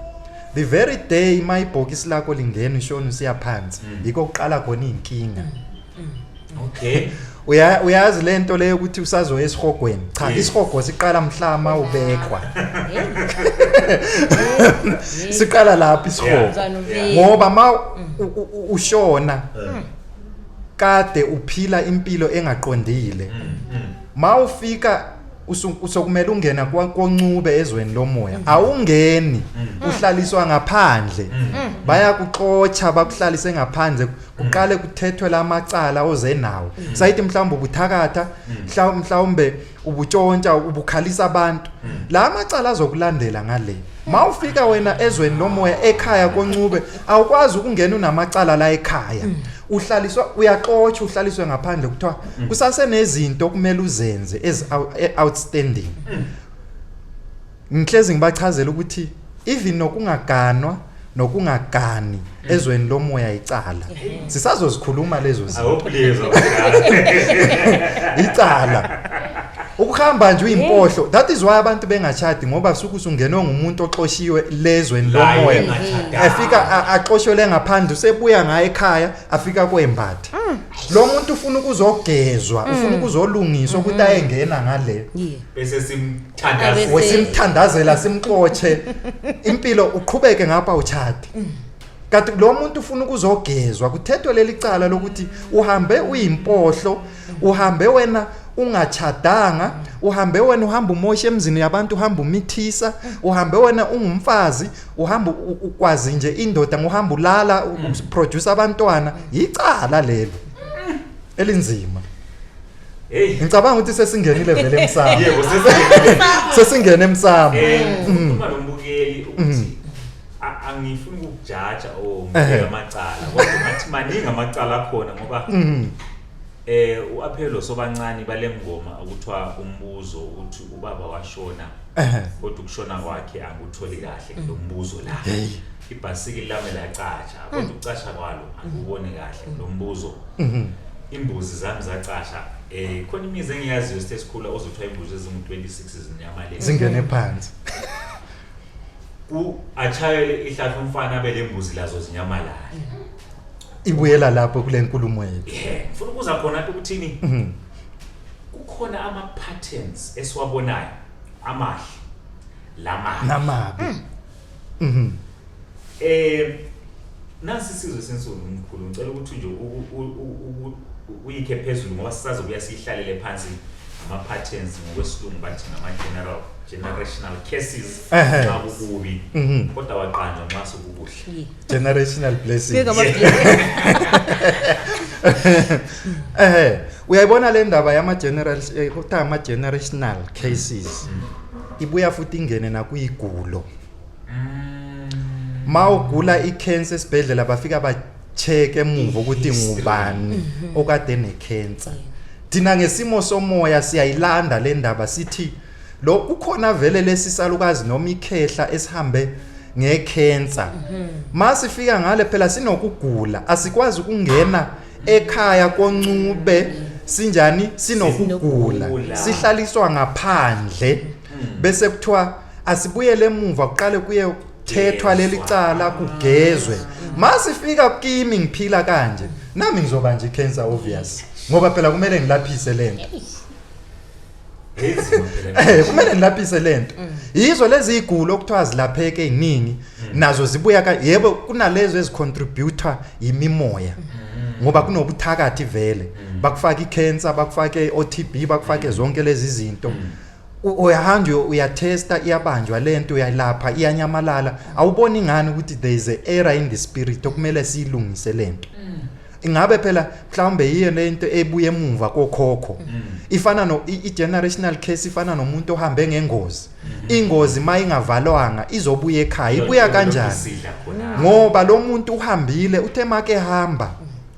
the very day mayibhokisi lakho lingena ushona usiyaphansi yiko kuqala khona inkinga okay uyazi lento leyo ukuthi usazoya esihogweni cha isihogo siqala mhlama ubekwa siqala lapha isihogo ngoba ma ushona kade uphila impilo engaqondile ma ufika usokumela ungena koncube ezweni lomoya awungeni uhlaliswa ngaphandle bayakuxotsha bakuhlalise ngaphandle uqale kuthethwe lamacala oze nawo sayithi mhlawumbe ubuthakatha mhlawumbe ubutshontsha ubukhalisa abantu la macala azokulandela ngale mawufika wena ezweni lomoya ekhaya koncube awukwazi ukungena unamacala la ekhaya uhlaliswa uyaxotsha uhlaliswe ngaphandle kuthiwa kusasenezinto kumele uzenze as outstanding ngihlezi ngibachazela ukuthi even nokungaganwa nokungagani ezweni lomoya icala sisazozikhuluma lezo zinto icala ukuhamba nje uyimpohlo that is why abantu bengachadi ngoba suku usungenwe ngumuntu oxoshiwe lezweni lomoya afika axoshwele ngaphandle usebuya ngaye ekhaya afika kwembatha lo muntu ufuna ukuzogezwa ufuna ukuzolungiswa ukuthi ayengena ngale bese simthandazela simxotshe impilo uqhubeke ngapha uchati kanti lo muntu ufuna ukuzogezwa kuthethwe leli cala lokuthi uhambe uyimpohlo uhambe wena ungachadanga uhambe wena uhamba umoshe emzini yabantu uhamba umithisa uhambe wena ungumfazi uhamba ukwazi nje indoda ngohamba ulala uproduce abantwana icala lelo elinzima ngicabanga ukuthi sesingenile vele emsamo yebo sesingene emsamo uma lombukeli ukuthi angifuni ukujaja amacala kodwa ngathi maningi amacala khona ngoba uaphelo sobancane balengoma ukuthiwa umbuzo ukuthi ubaba washona kodwa ukushona kwakhe angutholi kahle lo mbuzo la ibhasikili lami lacatsha kodwa ukucasha kwalo angubone kahle lo mbuzo imbuzi zami zacasha khona imizi engiyaziyo sesikhula ozothiwa imbuzi ezingu-26 zinyamale zingene phansi achayele ihlathi umfana abe lembuzi lazo zinyamalala ibuyela lapho kule nkulumo yethu ngifuna ukuza khona lapho ukuthini kukhona ama patterns esiwabonayo amahle namabi nasi sizwe sensuku Mkhulu ngicela ukuthi nje uyikhe phezulu ngoba sisazobuya sihlalele phansi ama patterns ngokwesilungu bathi ngama generational cases akukubi kodwa waqanjwa nxa sokubuhle generational blessings uyayibona le ndaba yama generational cases ibuya futhi ingene nakuyigulo mawugula icancer esibhedlela bafika bacheck emuva ukuthi ngubani okade necancer thina ngesimo somoya siyayilanda le ndaba sithi lo ukhona vele lesisalukazi noma ikhehla esihambe ngecancer masifika ngale phela sinokugula asikwazi ukungena ekhaya koncube sinjani sinokugula sihlaliswa ngaphandle bese kuthiwa asibuyele emuva kuqale kuye thethwa leli cala kugezwe masifika kimi ngiphila kanje nami ngizoba nje cancer obvious ngoba phela kumele ngilaphise lento kumele ngilaphise lento yizo lezi igulo okuthiwa zilapheke eziningi nazo zibuya yebo kunalezo ezicontributor yimimoya ngoba kunobuthakathi vele bakufaka icancer bakufake OTB bakufake zonke lezi zinto uyahamba uyatesta iyabanjwa lento uyalapha iyanyamalala awuboni ngani ukuthi there is a error in the spirit okumele siyilungise lento ingabe phela mhlawumbe yiyo lento ebuye emuva kokhokho ifana no i-generational case ifana nomuntu ohambe ngengozi ingozi mayingavalwanga izobuya ekhaya ibuya kanjani ngoba lo muntu uhambile uthe make hamba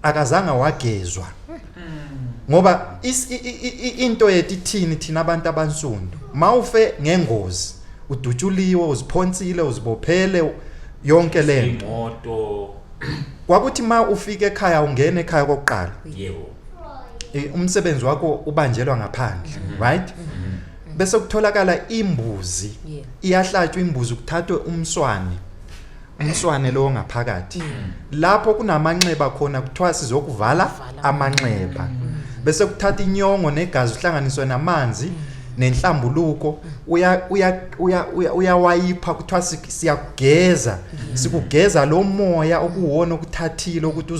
akazange wagezwa ngoba into yetithini thina abantu abansundu mawufe ngengozi udutshuliwe uziphonsile uzibophele yonke lento imoto kwakuthi ma ufike ekhaya ungene ekhaya kokuqala yebo umsebenzi wakho ubanjelwa ngaphandle right bese kutholakala imbuzi iyahlatshwa imbuzi kuthathwe umswane lo ngaphakathi lapho kunamanxeba khona kuthiwa sizokuvala amanxeba bese kuthatha inyongo negazi uhlanganiswe namanzi nenhlambuluko uyawayipha kuthiwa siyageza sikugeza lo moya okuwona okuthathile ukuthi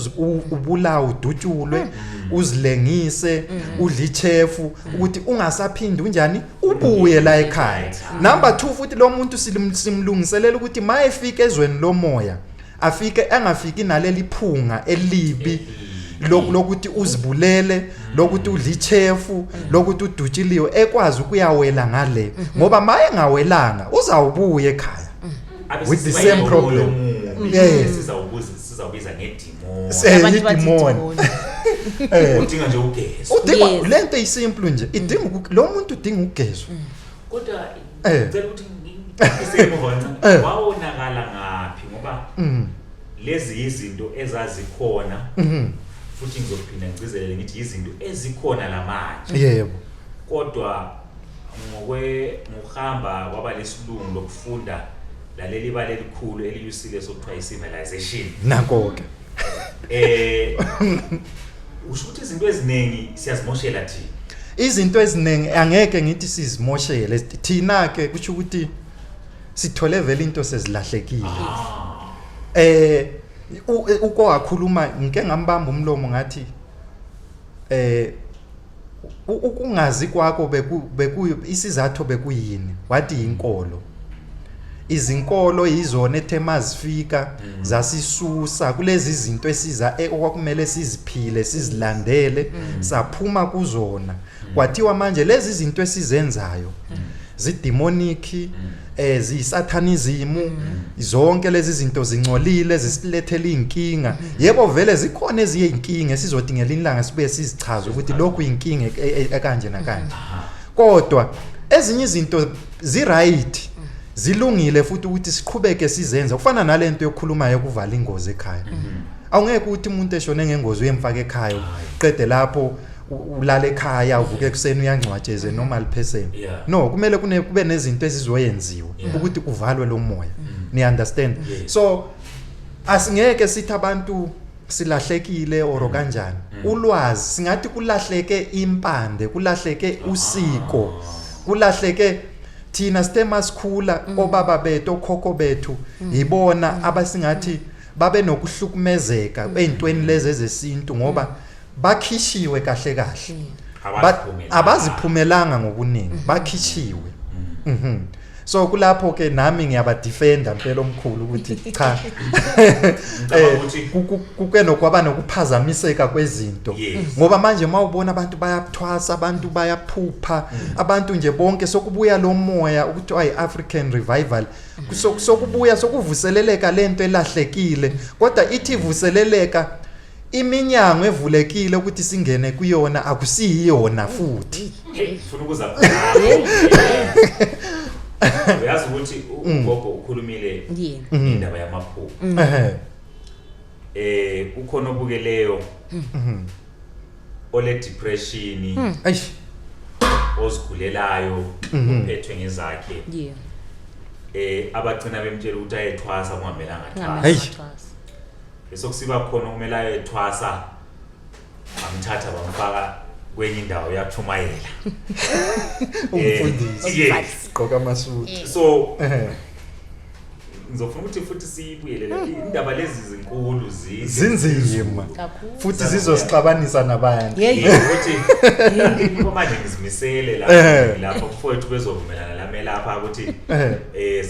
ubulawa udutshulwe uzilengise udle ichefu ukuthi ungasaphindi unjani ubuye la ekhaya number 2 futhi lo muntu simlungiselela ukuthi mayefika ezweni lo moya afike angafiki naleli phunga elibi lokuthi uzibulele lokuthi udle ichefu lokuthi udutshiliwe ekwazi ukuyawela ngale ngoba maye ngawelanga uzawubuya ekhaya with the same problem yes sizawubiza ngedemon udinga nje ugezwa udinga lento isimple nje idinga lo muntu udinga ugezwa kodwa ngicela ukuthi ngisemuva wawonakala ngaphi ngoba lezi izinto ezazikhona futhi ngizophinda ngicizelele ngithi izinto ezikhona lamanje yebo kodwa ngokuhamba kwaba lesilungu lokufunda laleli bale likhulu eliyusile sokuthiwa i-civilization nakho ke usho ukuthi izinto eziningi siyazimoshela thina izinto eziningi angeke ngithi sizimoshele thina ke kusho ukuthi sithole vele into sezilahlekile uko wakhuluma ngike ngambamba umlomo ngathi ukungazi kwakho bekuyo isizathu bekuyini wathi inkolo izinkolo yizona ethema zifika zasisusa kulezi zinto esiza okwakumele siziphile sizilandele saphuma kuzona kwathiwa manje lezi zinto esizenzayo zidemoniki zisatanism zonke lezi zinto zingcolile zisilethela inkinga yebo vele zikhona eziye inkinga sizodingela ilanga sibuye sizichaze ukuthi lokhu inkinga ekanje nakanje kodwa ezinye izinto right zilungile futhi ukuthi siqhubeke sizenza kufana nalento yokukhuluma yokuvala ingozi ekhaya awungeke ukuthi umuntu eshone ngengozi uyemfaka ekhaya qede lapho ulala ekhaya uvuke ekseni uyangcwatsheze normal person no kumele kube nezinto ezizoyenziwa ukuthi kuvalwe lo moya ni understand so asingeke sithi abantu silahlekile oro kanjani ulwazi singathi kulahleke impande kulahleke usiko kulahleke thina sithema sikhula obaba bethu okhokho bethu yibona abasingathi babe nokuhlukumezeka ezintweni lezi ezesintu ngoba bakhishiwe kahle kahle abaziphumelanga ngokuningi bakhishiwe so kulapho ke nami ngiyabadefenda impela omkhulu ukuthi cha kuke nokwaba nokuphazamiseka kwezinto ngoba manje mawubona abantu bayathwasa abantu bayaphupha abantu nje bonke sokubuya lo moya ukuthi ayi-African revival sokubuya sokuvuseleleka lento elahlekile kodwa ithi vuseleleka iminyango evulekile ukuthi singene kuyona akusiyona futhi ufuna ukuza uyazi ukuthi ugogo ukhulumile indaba yamaphupho ukhona obukeleyo ole depression ozigulelayo uphethwe ngezakhe abagcina bemtshela ukuthi ayethwasa kungamelanga thwasa esokusiba khona umelayo ethwasa amthatha bamfaka kwenye indawo yakuthumayela umfundisi gqoka amasuti so ngizofuna ukuthi futhi siyibuyelele indaba lezi zinkulu zinzima futhi zizosixabanisa nabantu ukuthi manje ngizimisele lapho mfowethu bezovumelana lami lapha ukuthi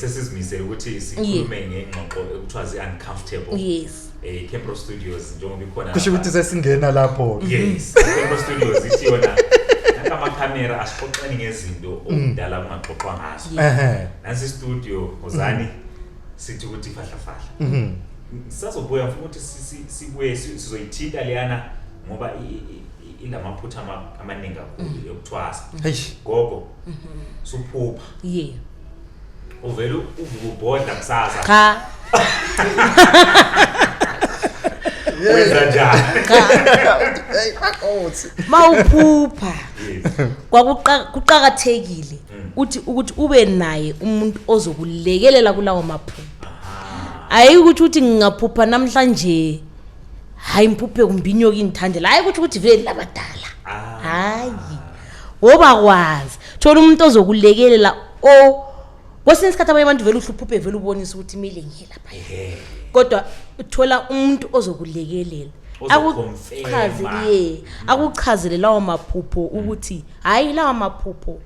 sesizimisele ukuthi sikhulume ngengxoxo ekuthiwa zi-uncomfortable Campro Studios njengoba ikhona kusho ukuthi sesingena lapho yes Campro Studios ithi yona nakama camera asiqoqeni ngezinto okudala kungaxoxwa ngazo nasi studio ozani sithi ukuthi fahla sisazobuya mfuna ukuthi sibuye sizoyithinta leyana ngoba ilamaphutha amaningi kakhulu yokuthwasa gogo suphupha uvela uvubhodla kusasa cha wenza njani mawuphupha kwakuqhakathekile ukuthi ube naye umuntu ozokulekelela kulawo maphupha ayikuthi uthi ngingaphupha namhlanje hayi mphuphe kumbinyo kinthandela hayi ukuthi vele labadala hayi woba kwazi thola umuntu ozokulekelela kwesinye isikhathi abantu vele uhluphe vele ubonisa ukuthi mile ngiye lapha kodwa uthola umuntu ozokulekelela akuchazele lawo maphupho ukuthi hayi lawo maphupho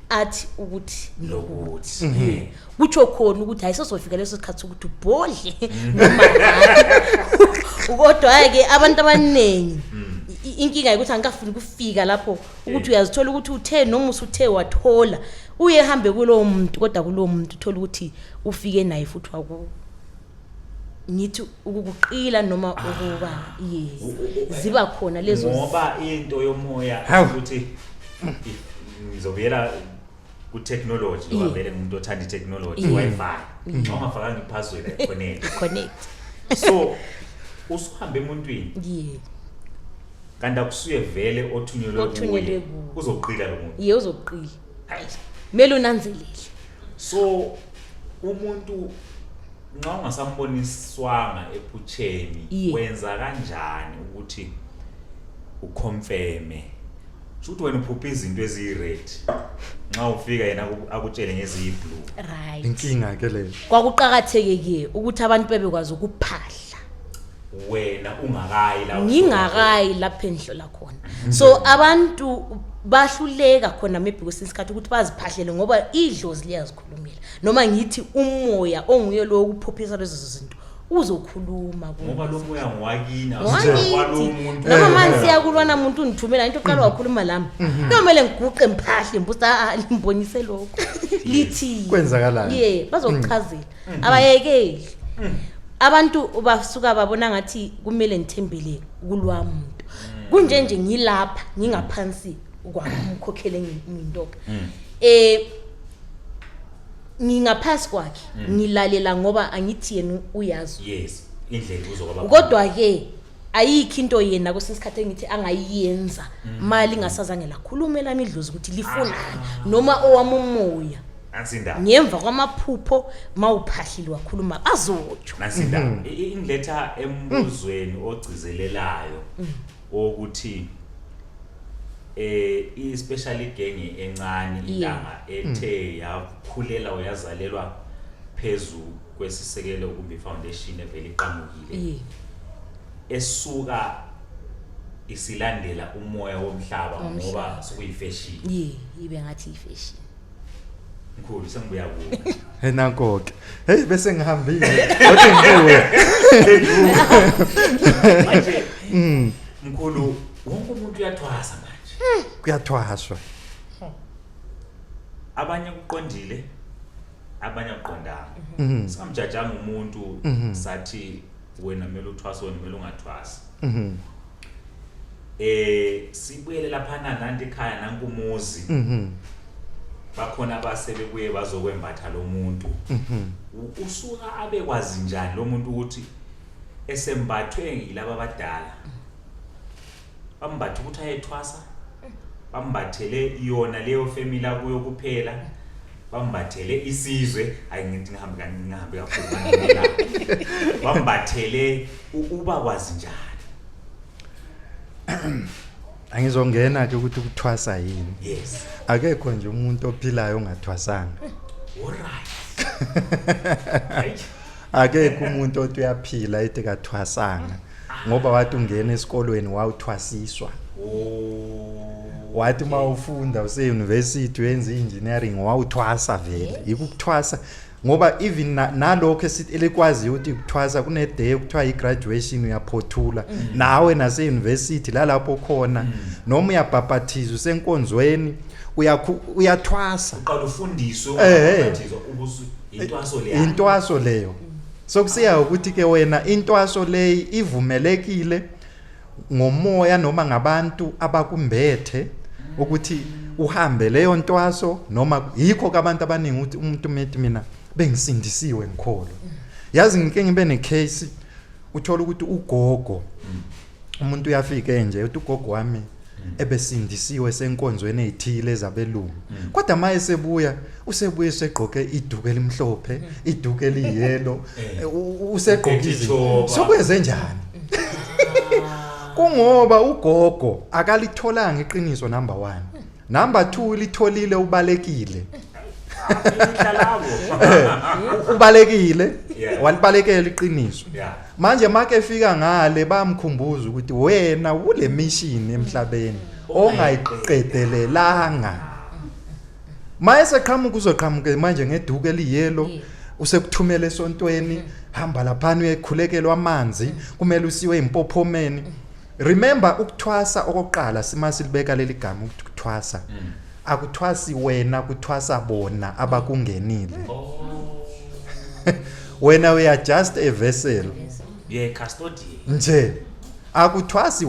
athi ukuthi nokuthi kutsho khona ukuthi hayi sesofika leso sikhathi ukuthi ubhodle noma kodwa ke abantu abaningi inkinga ukuthi angikafuni ukufika lapho ukuthi uyazithola ukuthi uthe noma usuthe wathola uye hambe kulowo muntu kodwa kulowo muntu uthola ukuthi ufike naye futhi ngithi ukuqila noma ukuba ziba khona lezo ngoba into yomoya ukuthi ngizobuyela ku technology ngoba vele umuntu othanda technology Wi-Fi noma faka ngipassword connect so usuhambe emuntwini kanti akusuye vele othunyelwe uzoqila lo muntu uzoqila mele unanzelele so umuntu nxa ungasamboniswanga ephutsheni wenza kanjani ukuthi uconfirme ukuthi wena uphupha izinto eziyi-red nxa ufika yena akutshele ngeziyi-blue right inkinga ke leyo kwakuqhakathekile ukuthi abantu bebekwazi ukuphahla wena ungakayi la ngingakayi lapha endlola khona so abantu bahluleka khona maybe kwesinsikhathi ukuthi baziphahlele ngoba idlozi liyazikhulumela noma ngithi umoya onguye lo ukuphophisa lezo zinto uzokhuluma ngoba lo moya ngwakina kwalomuntu noma manje siyakulwana umuntu undithumela into oqala wakhuluma lami kumele ngiguqe mphahle mbusa limbonise lokho lithi kwenzakalani bazokuchazela abayekeli abantu basuka babona ngathi kumele ngithembele kulwa umuntu kunjenje ngilapha ngingaphansi kwamkhokhele ngindoka ngingaphansi kwakhe ngilalela ngoba angithi yena uyazi indlela uzokuba kodwa ke ayikho into yena kwesinsikhathi engithi angayiyenza mali ngasazange lakhulumelana idlozi ukuthi lifunani noma owami umoya Nansinda ngemva kwamaphupho mawuphahlile wakhuluma azotsho nansinda ingletha embuzweni ogcizelelayo ukuthi especially gang encane ilanga ethe yakhulela uyazalelwa phezulu kwesisekelo kumbe foundation evele iqhamukile esuka isilandela umoya womhlaba ngoba sokuyifashion ibe ngathi ifashion Mkhulu sengibuya kuwe henako ke hey bese ngihambile kodwa ngibuye manje Mkhulu wonke umuntu uyathwasa manje kuyathwaswa abanye kuqondile abanye aqondanga sikamjajanga umuntu sathi wena kumele uthwase wena kumele ungathwasi sibuyele lapha nanti ekhaya nanku umuzi bakhona abasebekuye bazokwembatha lo muntu usuka abekwazi njani lo muntu ukuthi esembathwe yilabo abadala bambatha ukuthi ayethwasa bambathele yona leyo family akuyo kuphela bambathele isizwe ayingithi ngihambe kakhulu manela bambathele uba kwazi njani angizongena ke ukuthi ukuthwasa yini yes akekho nje umuntu ophilayo ongathwasanga alright akekho umuntu othi uyaphila ethi kathwasanga ngoba wathi ungena esikolweni wawuthwasiswa wathi mawufunda use university wenza engineering wawuthwasa vele ikuthwasa ngoba even nalokho elikwazi ukuthi ukuthwasa kune day ukuthiwa i-graduation uyaphothula nawe nase university lalapho khona noma uyabhabhathizwa usenkonzweni uyathwasa uqala ufundiswe ukubhathizwa ubusu intwaso leyo sokusiya ukuthi ke wena intwaso leyi ivumelekile ngomoya noma ngabantu abakumbethe ukuthi uhambe leyo ntwaso noma yikho kabantu abaningi ukuthi umuntu methi mina bengisindisiwe Nkholo yazi ngike ngibe necase uthola ukuthi ugogo umuntu uyafika nje uthi ugogo wami ebesindisiwe senkonzweni ezithile zabelungu kodwa maye sebuya usebuye segqoke iduku elimhlophe iduku eliyelo usegqokile sokwenze njani kungoba ugogo akalitholanga iqiniso number 1 number 2 litholile ubalekile ubalekile walibalekela iqiniso manje make efika ngale bamkhumbuza ukuthi wena ule mission emhlabeni ongayiqedelelanga maye seqhamuka uzoqhamuka manje ngeduku eliyelo usekuthumela esontweni hamba lapha uyekhulekelwa amanzi kumele usiwe impophomeni remember ukuthwasa okokuqala simasilibeka leli gama ukuthwasa akuthwasi wena kuthwasa bona abakungenile wena we are just a vessel custodian nje akuthwasi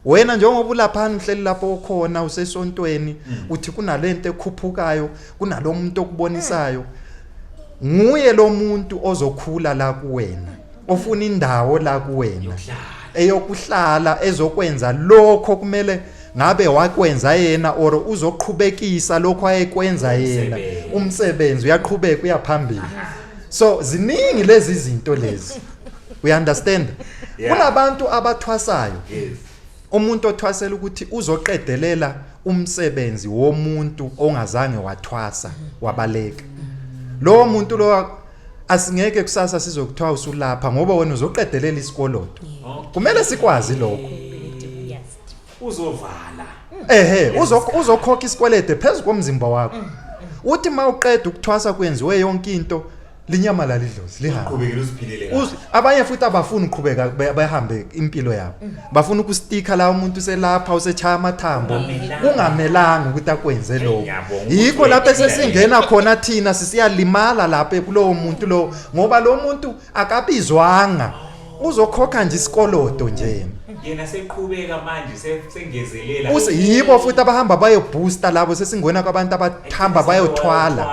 wena njengoba ulaphana uhleli lapho khona usesontweni uthi kunalento ekhuphukayo kunalomuntu okubonisayo nguye lo muntu ozokhula la kuwena ofuna indawo la kuwena eyokuhlala ezokwenza lokho kumele ngabe wakwenza yena or uzoqhubekisa lokho ayekwenza yena umsebenzi uyaqhubeka uyaphambili so ziningi lezi zinto lezi we understand kunabantu abathwasayo umuntu othwasela ukuthi uzoqedelela umsebenzi womuntu ongazange wathwasa wabaleka lo muntu lo asingeke kusasa sizokuthiwa usulapha ngoba wena uzoqedelela isikoloto kumele sikwazi lokho uzovala uzokhokha isikwelede phezulu komzimba wakho uthi mawuqeda ukuthwasa kwenziwe yonke into linyamalala idlozi lihambe abanye futhi abafuni uqhubeka bahambe impilo yabo bafuna ukustika la umuntu selapha usechaya amathambo kungamelanga ukuthi akwenze lokho yikho lapho sesingena khona thina sisiyalimala lapha kulowo muntu lo ngoba lo muntu akabizwanga uzokhokha nje isikolodo nje yena seqhubeka manje sengezelela yibo futhi abahamba bayo booster labo sesingena kwabantu abathamba bayothwala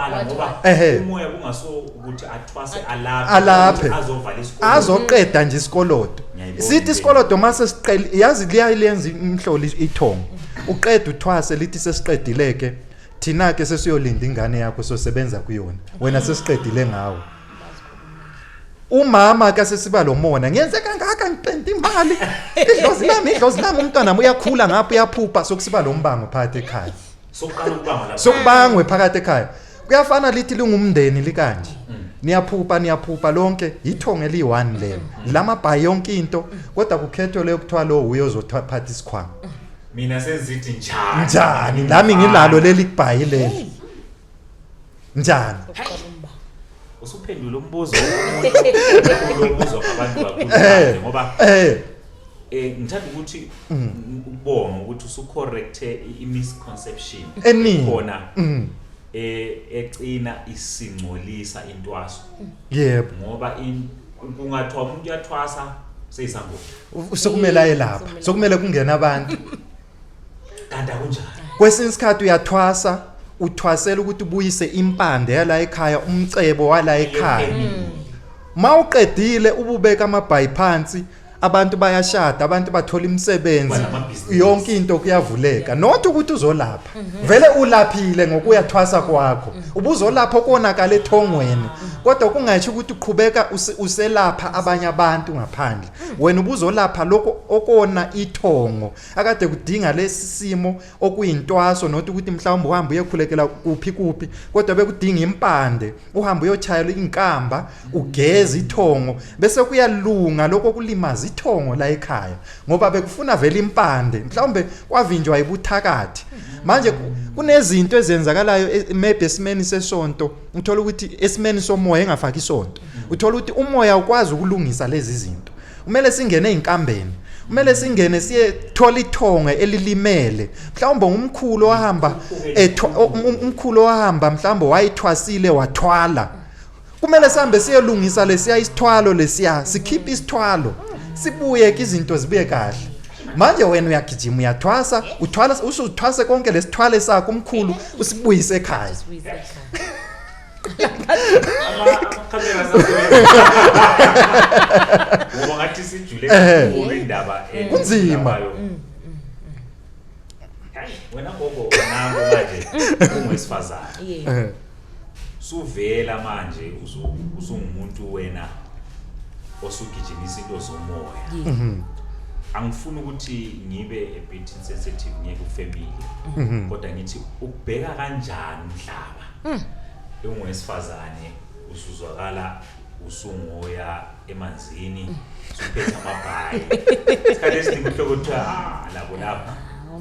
umoya kungaso ukuthi athwase alaphe azovala isikolo azoqeda nje isikolodo sithi isikolodo mase siqele yazi liyayenza imhloli ithongo uqeda uthwase lithi sesiqedileke thina ke sesiyolinda ingane yakho sosebenza kuyona wena sesiqedile ngawo umama ke sesiba lo mona ngenze kangaka ngipenda imali idlozi lami umntwana uyakhula ngapha uyaphupha sokusiba lo mbango phakathi ekhaya sokuqala ukubanga lapha sokubangwe phakathi ekhaya kuyafana lithi lingumndeni likanje niyaphupha lonke ithongo eli1 lelo lamabhayi yonke into kodwa kukhethwe leyo kuthiwa lo uyozothatha isikhwama mina senzithi njani nami ngilalo leli kubhayi leli njani usuphendula umbuzo umbuzo abantu bakhulu ngoba ngithanda ukuthi ubonge ukuthi usucorrecte imisconception khona ecina isingcolisa intwaso yebo ngoba kungathiwa umuntu uyathwasa seyisangoba sokumele aye lapha sokumele kungena abantu kanti akunjani kwesinye isikhathi uyathwasa uthwasela ukuthi ubuyise impande yala ekhaya umcebo wala ekhaya mawuqedile ububeka amabhayi phansi abantu bayashada abantu bathola imisebenzi yonke into kuyavuleka not ukuthi uzolapha vele ulaphile ngokuyathwasa kwakho ubuzolapha konakala ethongweni kodwa kungayithi ukuthi uqhubeka uselapha abanye abantu ngaphandle wena ubuzolapha lokho okona ithongo akade kudinga lesisimo okuyintwaso not ukuthi mhlawumbe uhamba uyekhulekela kuphi kodwa bekudinga impande uhamba uyochayela inkamba ugeza ithongo bese kuyalunga lokho kulimaza ithongo la ekhaya ngoba bekufuna vele impande mhlawumbe kwavinjwa ibuthakathi manje kunezinto ezenzakalayo maybe esimeni sesonto uthola ukuthi esimeni somoya engafaki isonto uthola ukuthi umoya ukwazi ukulungisa lezi zinto kumele singene einkambeni kumele singene siye thola ithonga elilimele mhlawumbe umkhulu wahamba umkhulu wahamba mhlawumbe wayithwasile wathwala kumele sihambe siyelungisa lesiya isithwalo lesiya sikhiphe isithwalo sibuye ke izinto zibuye kahle manje wena uyagijima uyathwasa uthwala usuthwase konke lesithwale sakho umkhulu usibuyise ekhaya ngoba ngathi sijule indaba kunzima wena gogo nango manje ungwesifazana suvela manje usungumuntu wena osugijimisa into zomoya angifuni ukuthi ngibe a bit insensitive ngeke ufamily kodwa ngithi ubheka kanjani umhlaba ungwesifazane usuzwakala usungoya emanzini suphethe amabhayi isikhathi esiningi ukuthi labo lapha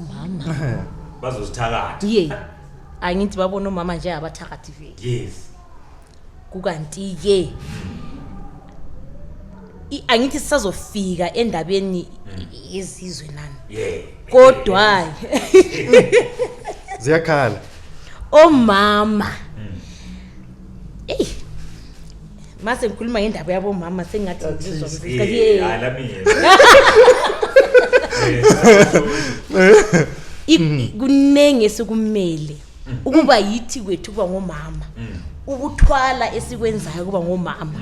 mama bazosithakatha angithi babona umama nje abathakathi vele yes kukanti ke angithi sisazofika endabeni yezizwe nani kodwa ziyakhala omama mase ngikhuluma ngendaba yabo mama sengathi ngizozwa kunenge sikumele ukuba yithi kwethu kuba ngomama ukuthwala esikwenzayo kuba ngomama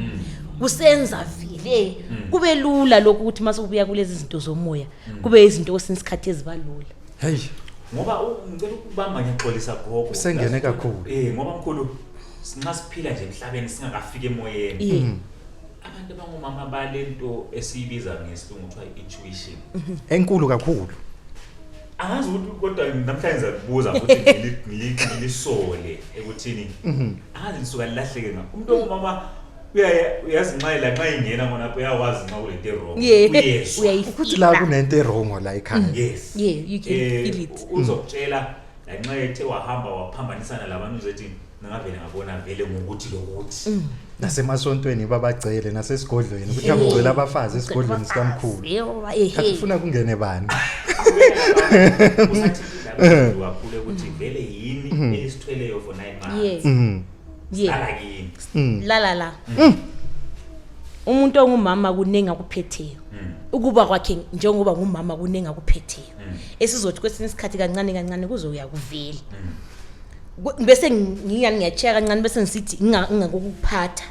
kusenza vile kube lula lokho ukuthi mase ubuya kulezi zinto zomoya kube izinto osinsikhathi ezibalula hey ngoba ngicela ukubamba ngiyaxolisa gogo sengene kakhulu ngoba mkhulu sinxa siphila nje emhlabeni singakafika emoyeni abantu abangomama balento esiyibiza ngesilungu kuthiwa intuition enkulu kakhulu angazi ukuthi kodwa namhlanje ngizakubuza ukuthi ngilisole ekuthini angazi lisuka lilahleke nga umuntu ongumama uyazinxayela nxa ingena ngona uyawazi nxa kulento wrong uyayifika ukuthi la kunento wrong la ekhaya yes you can feel it uzokutshela nxa ethe wahamba waphambanisana labantu uzethi ngavele ngabona vele ngokuthi lokuthi nasemasontweni babagcele nasesigodlweni ukuthi akugcwele abafazi esigodlweni sikamkhulu akufuna kungene bani usathi wakhule ukuthi vele yini elisithweleyo for 9 months la umuntu ongumama kunenga kuphetheyo ukuba kwakhe njengoba ngumama kunenga kuphetheyo esizothi kwesinye isikhathi kancane kuzoya kuvela bese ngiyacheka kancane bese ngisithi ngingakukuphatha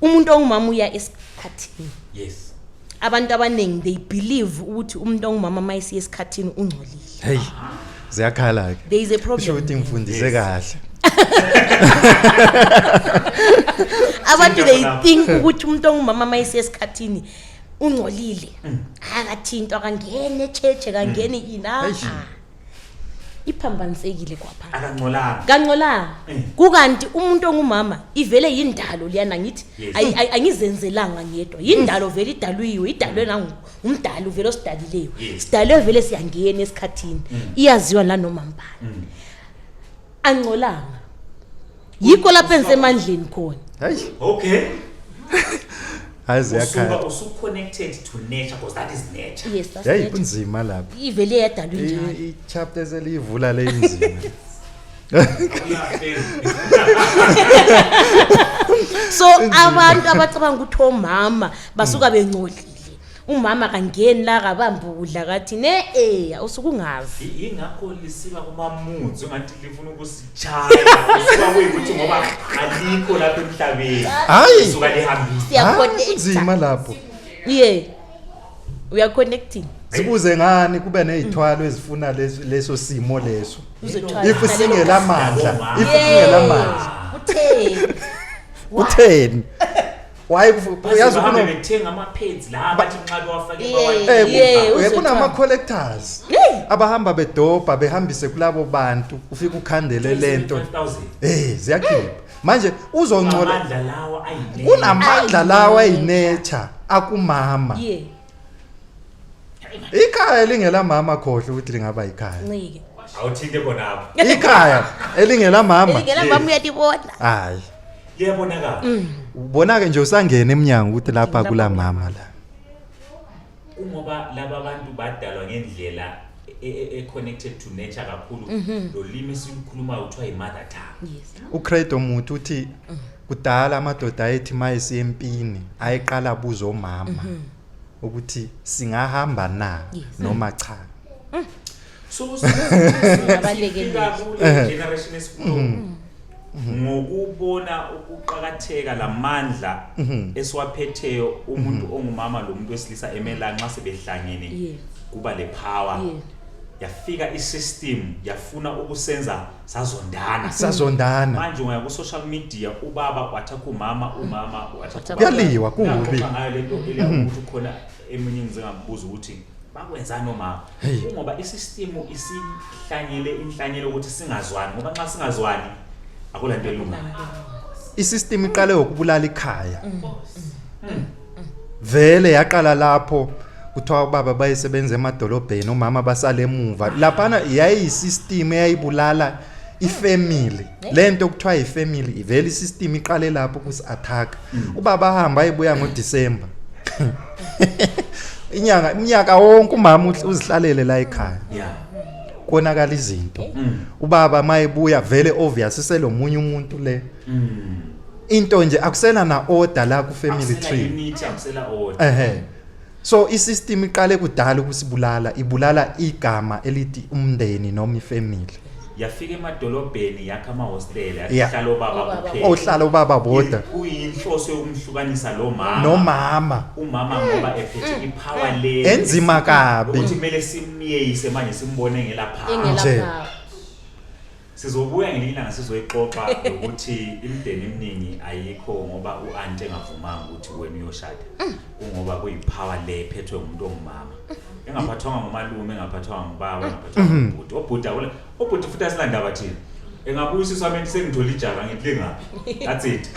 umuntu ongumama uya esikhathini yes abantu abaningi they believe ukuthi umuntu ongumama mayisi esikhathini ungcolile hey ziyakhala ke there is a problem ukuthi ngifundise kahle abantu they think ukuthi umuntu ongumama mayisi esikhathini ungcolile akathinto akangene echeche kangene ina iphambansekile kwapha akangcolanga kukanti umuntu ongumama ivele yindalo liyana ngithi angizenzelanga ngedwa yindalo vele idalwe umdalo uvele osidalileyo sidalwe vele siyangena esikhathini iyaziwa la noma mbani angcolanga yikho lapha ensemandleni khona okay aziyakhala usu connected to nature because that is nature yes that's hey kunzima lapha ivele yadalwe njalo i-chapters elivula le inzima so abantu abacabanga ukuthi omama basuka bengcolile umama kangeni la kabambudla kathi usukungazi ingakho lisiba kumamunzi ngathi lifuna ukusichaya usuka kuyikuthi ngoba alikho lapha emhlabeni usuka lihambile siyaconnect nzima lapho we are connecting sibuze ngani kube nezithwalo ezifuna leso simo leso uzothwala if singela amandla utheni why uyazi ukuno bethenga ama-pads la bathi nxa bewafake kunama collectors abahamba bedobha behambise kulabo bantu ufika ukhandele lento ziyakhipha manje uzongcola kunamandla lawa ayinature akumama yeah ikhaya lingela mama khohle ukuthi lingaba ikhaya ncike awuthinte khona ikhaya elingela mama Elingela mama uyalibona. hayi liyabonakala ubona ke nje usangena eminyango ukuthi lapha kula mama la ngoba laba abantu badalwa ngendlela connected to nature kakhulu lo limi sikhuluma uthiwa i-mother tongue. Yes. uCredo Muthi uthi kudala amadoda ayethi mayesi empini ayeqala buzo mama ukuthi singahamba na noma cha So abalekela generation esikhulu ngokubona ukuqhakatheka lamandla esiwaphetheyo umuntu ongumama lo muntu wesilisa emela nxa sebehlangene kuba le power yafika isystem yafuna ukusenza sazondana manje ngoya ku social media ubaba wathakha umama wathakha kuyaliwa kubi ngayo lento ukuthi khona eminye ngizengambuza ukuthi bakwenzani nomama ngoba isystem isihlanyele inhlanyelo ukuthi singazwani ngoba nxa singazwani akulanto elunga isystem iqale ukubulala ikhaya vele yaqala lapho kuthiwa ubaba bayisebenza emadolobheni umama basale emuva laphana yayiyisystem eyayibulala ifamily lento kuthiwa ifamily ivele isystem iqale lapho kusi-attack ubaba ahamba ayibuya ngoDisemba iminyaka wonke umama uzihlalele la ekhaya konakala izinto ubaba mayebuya vele obvious selomunye umuntu le into nje akusela na order la ku family tree so isystem iqale kudala ukusibulala ibulala igama elithi umndeni noma ifamily yafika emadolobheni yakha amahostel yahlala ubaba kuphela ohlala ubaba bodwa kuyinhloso yokumhlukanisa lo mama nomama umama ngoba ephethe ipower le enzima kabi ukuthi kumele simyeyise manje simbone ngelapha nje sizobuya ngelilanga sizoyixoxa ukuthi imideni eminingi ayikho ngoba uanti engavumanga ukuthi wena uyoshada ngoba kuyipower le ephethwe umuntu ongumama engaphathwanga ngomalume engaphathwanga ngubaba engaphathwanga ngubhuti obhuti futhi asilanda bathini engabuyisiswa abantu sengithola ijaga ngihle ngapi that's it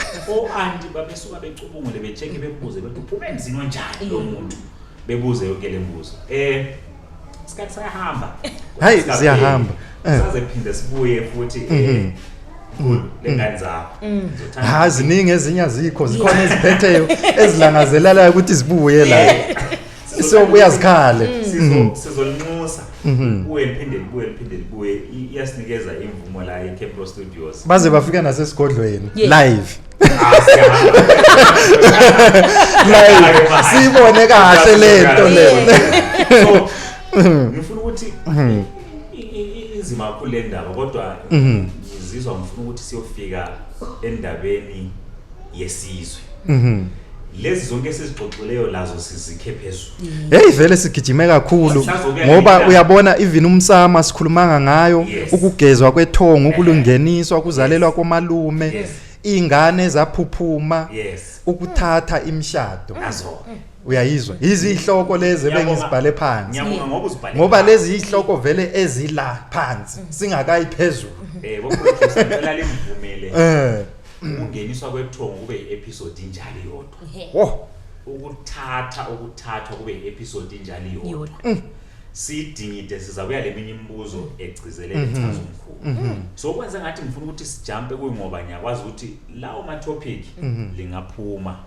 anti babesuka becubungule becheke bebuze bethi uphume emzini onjani lo muntu bebuze yonke le mbuzo isikhathi sayahamba hayi siyahamba saze phinde sibuye futhi lengane zakho ziningi ezinye azikho zikhona eziphetheyo ezilangazelelayo ukuthi zibuye la sobuya zikhale sizolinxusa buye liphinde iyasinikeza imvumo la eCampro Studios baze bafika nasesigodlweni live sibone kahle lento le so ngifuna ukuthi izima kakhulu le ndaba kodwa ngizizwa ngifuna ukuthi siyofika endabeni yesizwe lezi zonke esizixoxileyo lazo sizikhe phezulu hey vele sigijime kakhulu ngoba uyabona even umsama sikhulumanga ngayo ukugezwa kwethongo ukulungeniswa kuzalelwa komalume ingane zaphuphuma ukuthatha imishado uyayizwa izihloko lezi bengizibhale phansi ngoba lezi izihloko vele ezila phansi singakayi phezulu bokuthi ngicela limvumele ungeniswa kwethongo kube i-episode injalo yodwa ukuthathwa kube i-episode injalo yodwa sidingide sizabuya leminye imibuzo egcizelele echaza umkhulu so kwenza ngathi ngifuna ukuthi sijampe ngoba ngiyakwazi ukuthi lawo ma topic lingaphuma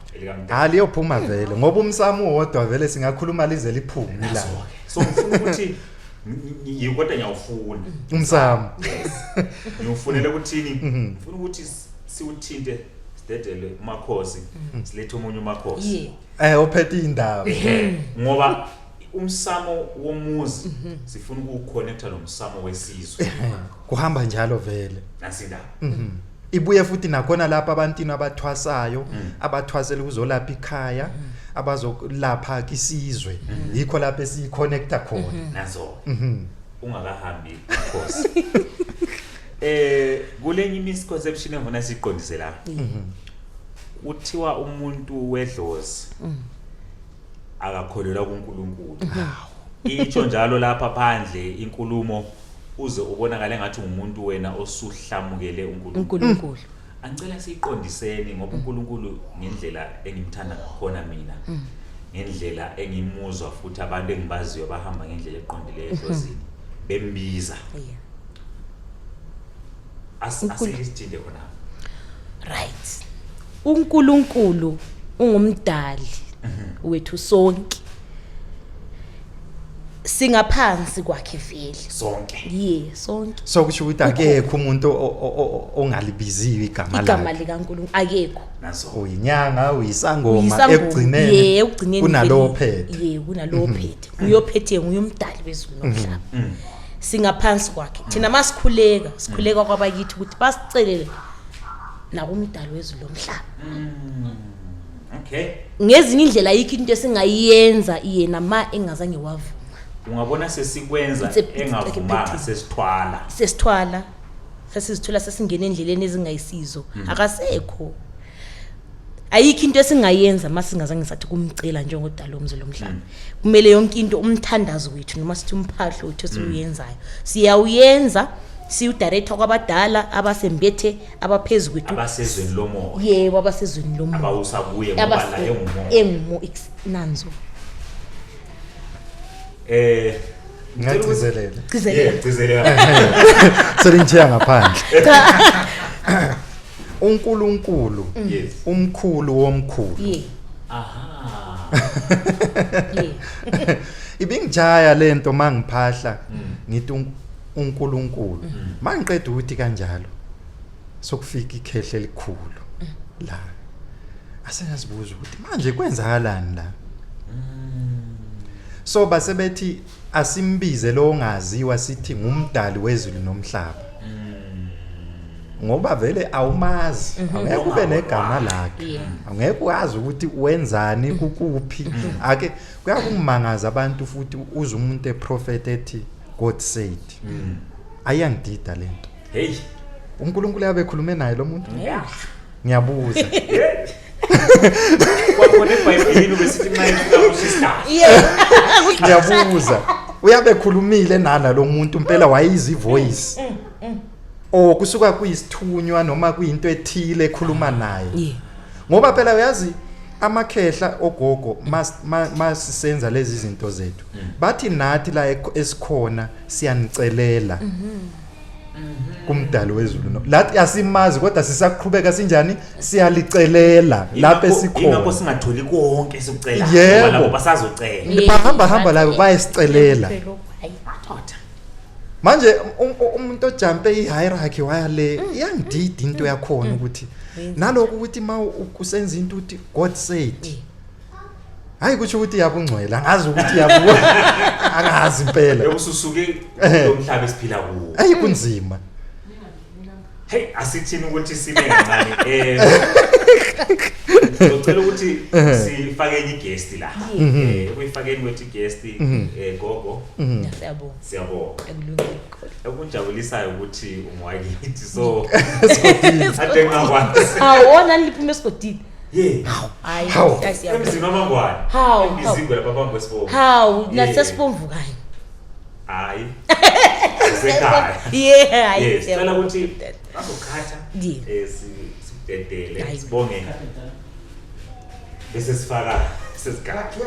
liyophuma vele ngoba umsamo wodwa vele singakhuluma lize liphume la so ngifuna ukuthi yikodwa ngiyawufuna umsamo ngiyofunela ukuthini ngifuna ukuthi siwuthinte sidedele umakhosi silethe umunye umakhosi ophethe indaba ngoba umsamo womuzi sifuna ukuconnecta nomsamo wesizwe kuhamba njalo vele nasinda ibuye futhi nakhona lapha abantini abathwasayo abathwasela ukuzolapha ikhaya abazolapha isizwe yikho lapha esiconnecta khona nazo ungakahambi inkosi kulenye misconception engifuna siqondise la uthiwa umuntu wedlozi akakholelwa kuNkulunkulu itsho njalo lapha phandle inkulumo uze ubonakala ngathi umuntu wena osuhlamukele uNkulunkulu angicela siqondiseni ngoba uNkulunkulu ngendlela engimthanda ngakhona mina ngendlela engimuzwa futhi abantu engibaziyo bahamba ngendlela eqondileyo ehlozini bembiza asijinde khona. Right. uNkulunkulu ungumdali wethu sonke. Singaphansi kwakhe vele. Sonke. Sonke. So kusho ukuthi akekho umuntu ongalibiziwe igama lakhe. Igama likaNkulunkulu akekho. Naso. Uyinyanga, uyisangoma ekugcineni. Kunalo phethe. Kunalo phethe. Uyophethe nguyumdali wezulu nomhlaba. Singaphansi kwakhe. Thina masikhuleka kwabakithi ukuthi basicelele nakumdali wezulu nomhlaba. Okay. Ngezinye indlela ayikho into esingayenza yena engazange wavuma. Ungabona sesikwenza engavumanga sesithwala sesizithola sesingena endleleni ezingayisizo akasekho. Ayikho into esingayenza masingazange sathi kumcela njengodalo umzulu omhlaba. Kumele yonke into umthandazo wethu noma sithi umphahlo wethu esiyenzayo siyawuyenza siudirector kwabadala abasembethe abaphezulu kwethu abasezweni lomoya. Abasezweni lomoya abawusa kuye ngoba la engumo nanzo. Ngagcizelela. Gcizelela. ngaphandle. uNkulunkulu umkhulu womkhulu. Aha. Ibingijaya lento mangiphahla ngithi uNkulunkulu. Mangiqeda ukuthi kanjalo sokufika ikhehle elikhulu la. Asengazibuza ukuthi manje kwenzakalani la. So basebethi asimbize lo ongaziwa sithi ngumdali wezulu nomhlaba. Ngoba vele awumazi, angeke ube negama lakhe. Angeke uyazi ukuthi wenzani kukuphi. Ake kuyakumangaza abantu futhi uze umuntu eprofet ethi God said. Ayangidida lento. Hey, uNkulunkulu yabe ekhulume naye lo muntu. Ngiyabuza. Kwakhona eBhayibhelini besithi mayifika kusister. Ngiyabuza. Uyabe ekhulumile nana lo muntu impela wayizi voice. Kusuka kuyisithunywa noma kuyinto ethile ekhuluma naye. Ngoba phela uyazi amakhehla ogogo masisenza lezi zinto zethu. Bathi nathi la esikhona siyanicelela. Kumdali wezulu lathi asimazi kodwa sisaqhubeka sinjani siyalicelela lapha esikhona. Ingakho singatholi konke sikucela ngoba labo basazocela. Bahamba la bayesicelela. Manje umuntu ojampe ihierarchy wayale iyangidida into yakhona ukuthi naloko ukuthi usenza into uthi God said. Hayi kusho ukuthi yabungcwela angazi ukuthi yabu angazi impela. Yokususuke umhlaba esiphila kuwo. Ayikunzima. Hey asithini ukuthi sibe kancane ngicela ukuthi sifake enye guest la. Uyifakeni wethi guest gogo. Siyabonga. Ekunjabulisayo ukuthi umwakithi so ade ngakwazi. Awona liphume esigodini. Hayi emzini wamangwane. Iziko lapha phambi kwesibongo. Nasesibomvu kanye. Hayi. Sekhaya. Hayi. Sicela ukuthi bazokhatha sidedele sibonge. Bese sifaka sesigaxa.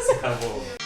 Siyabonga.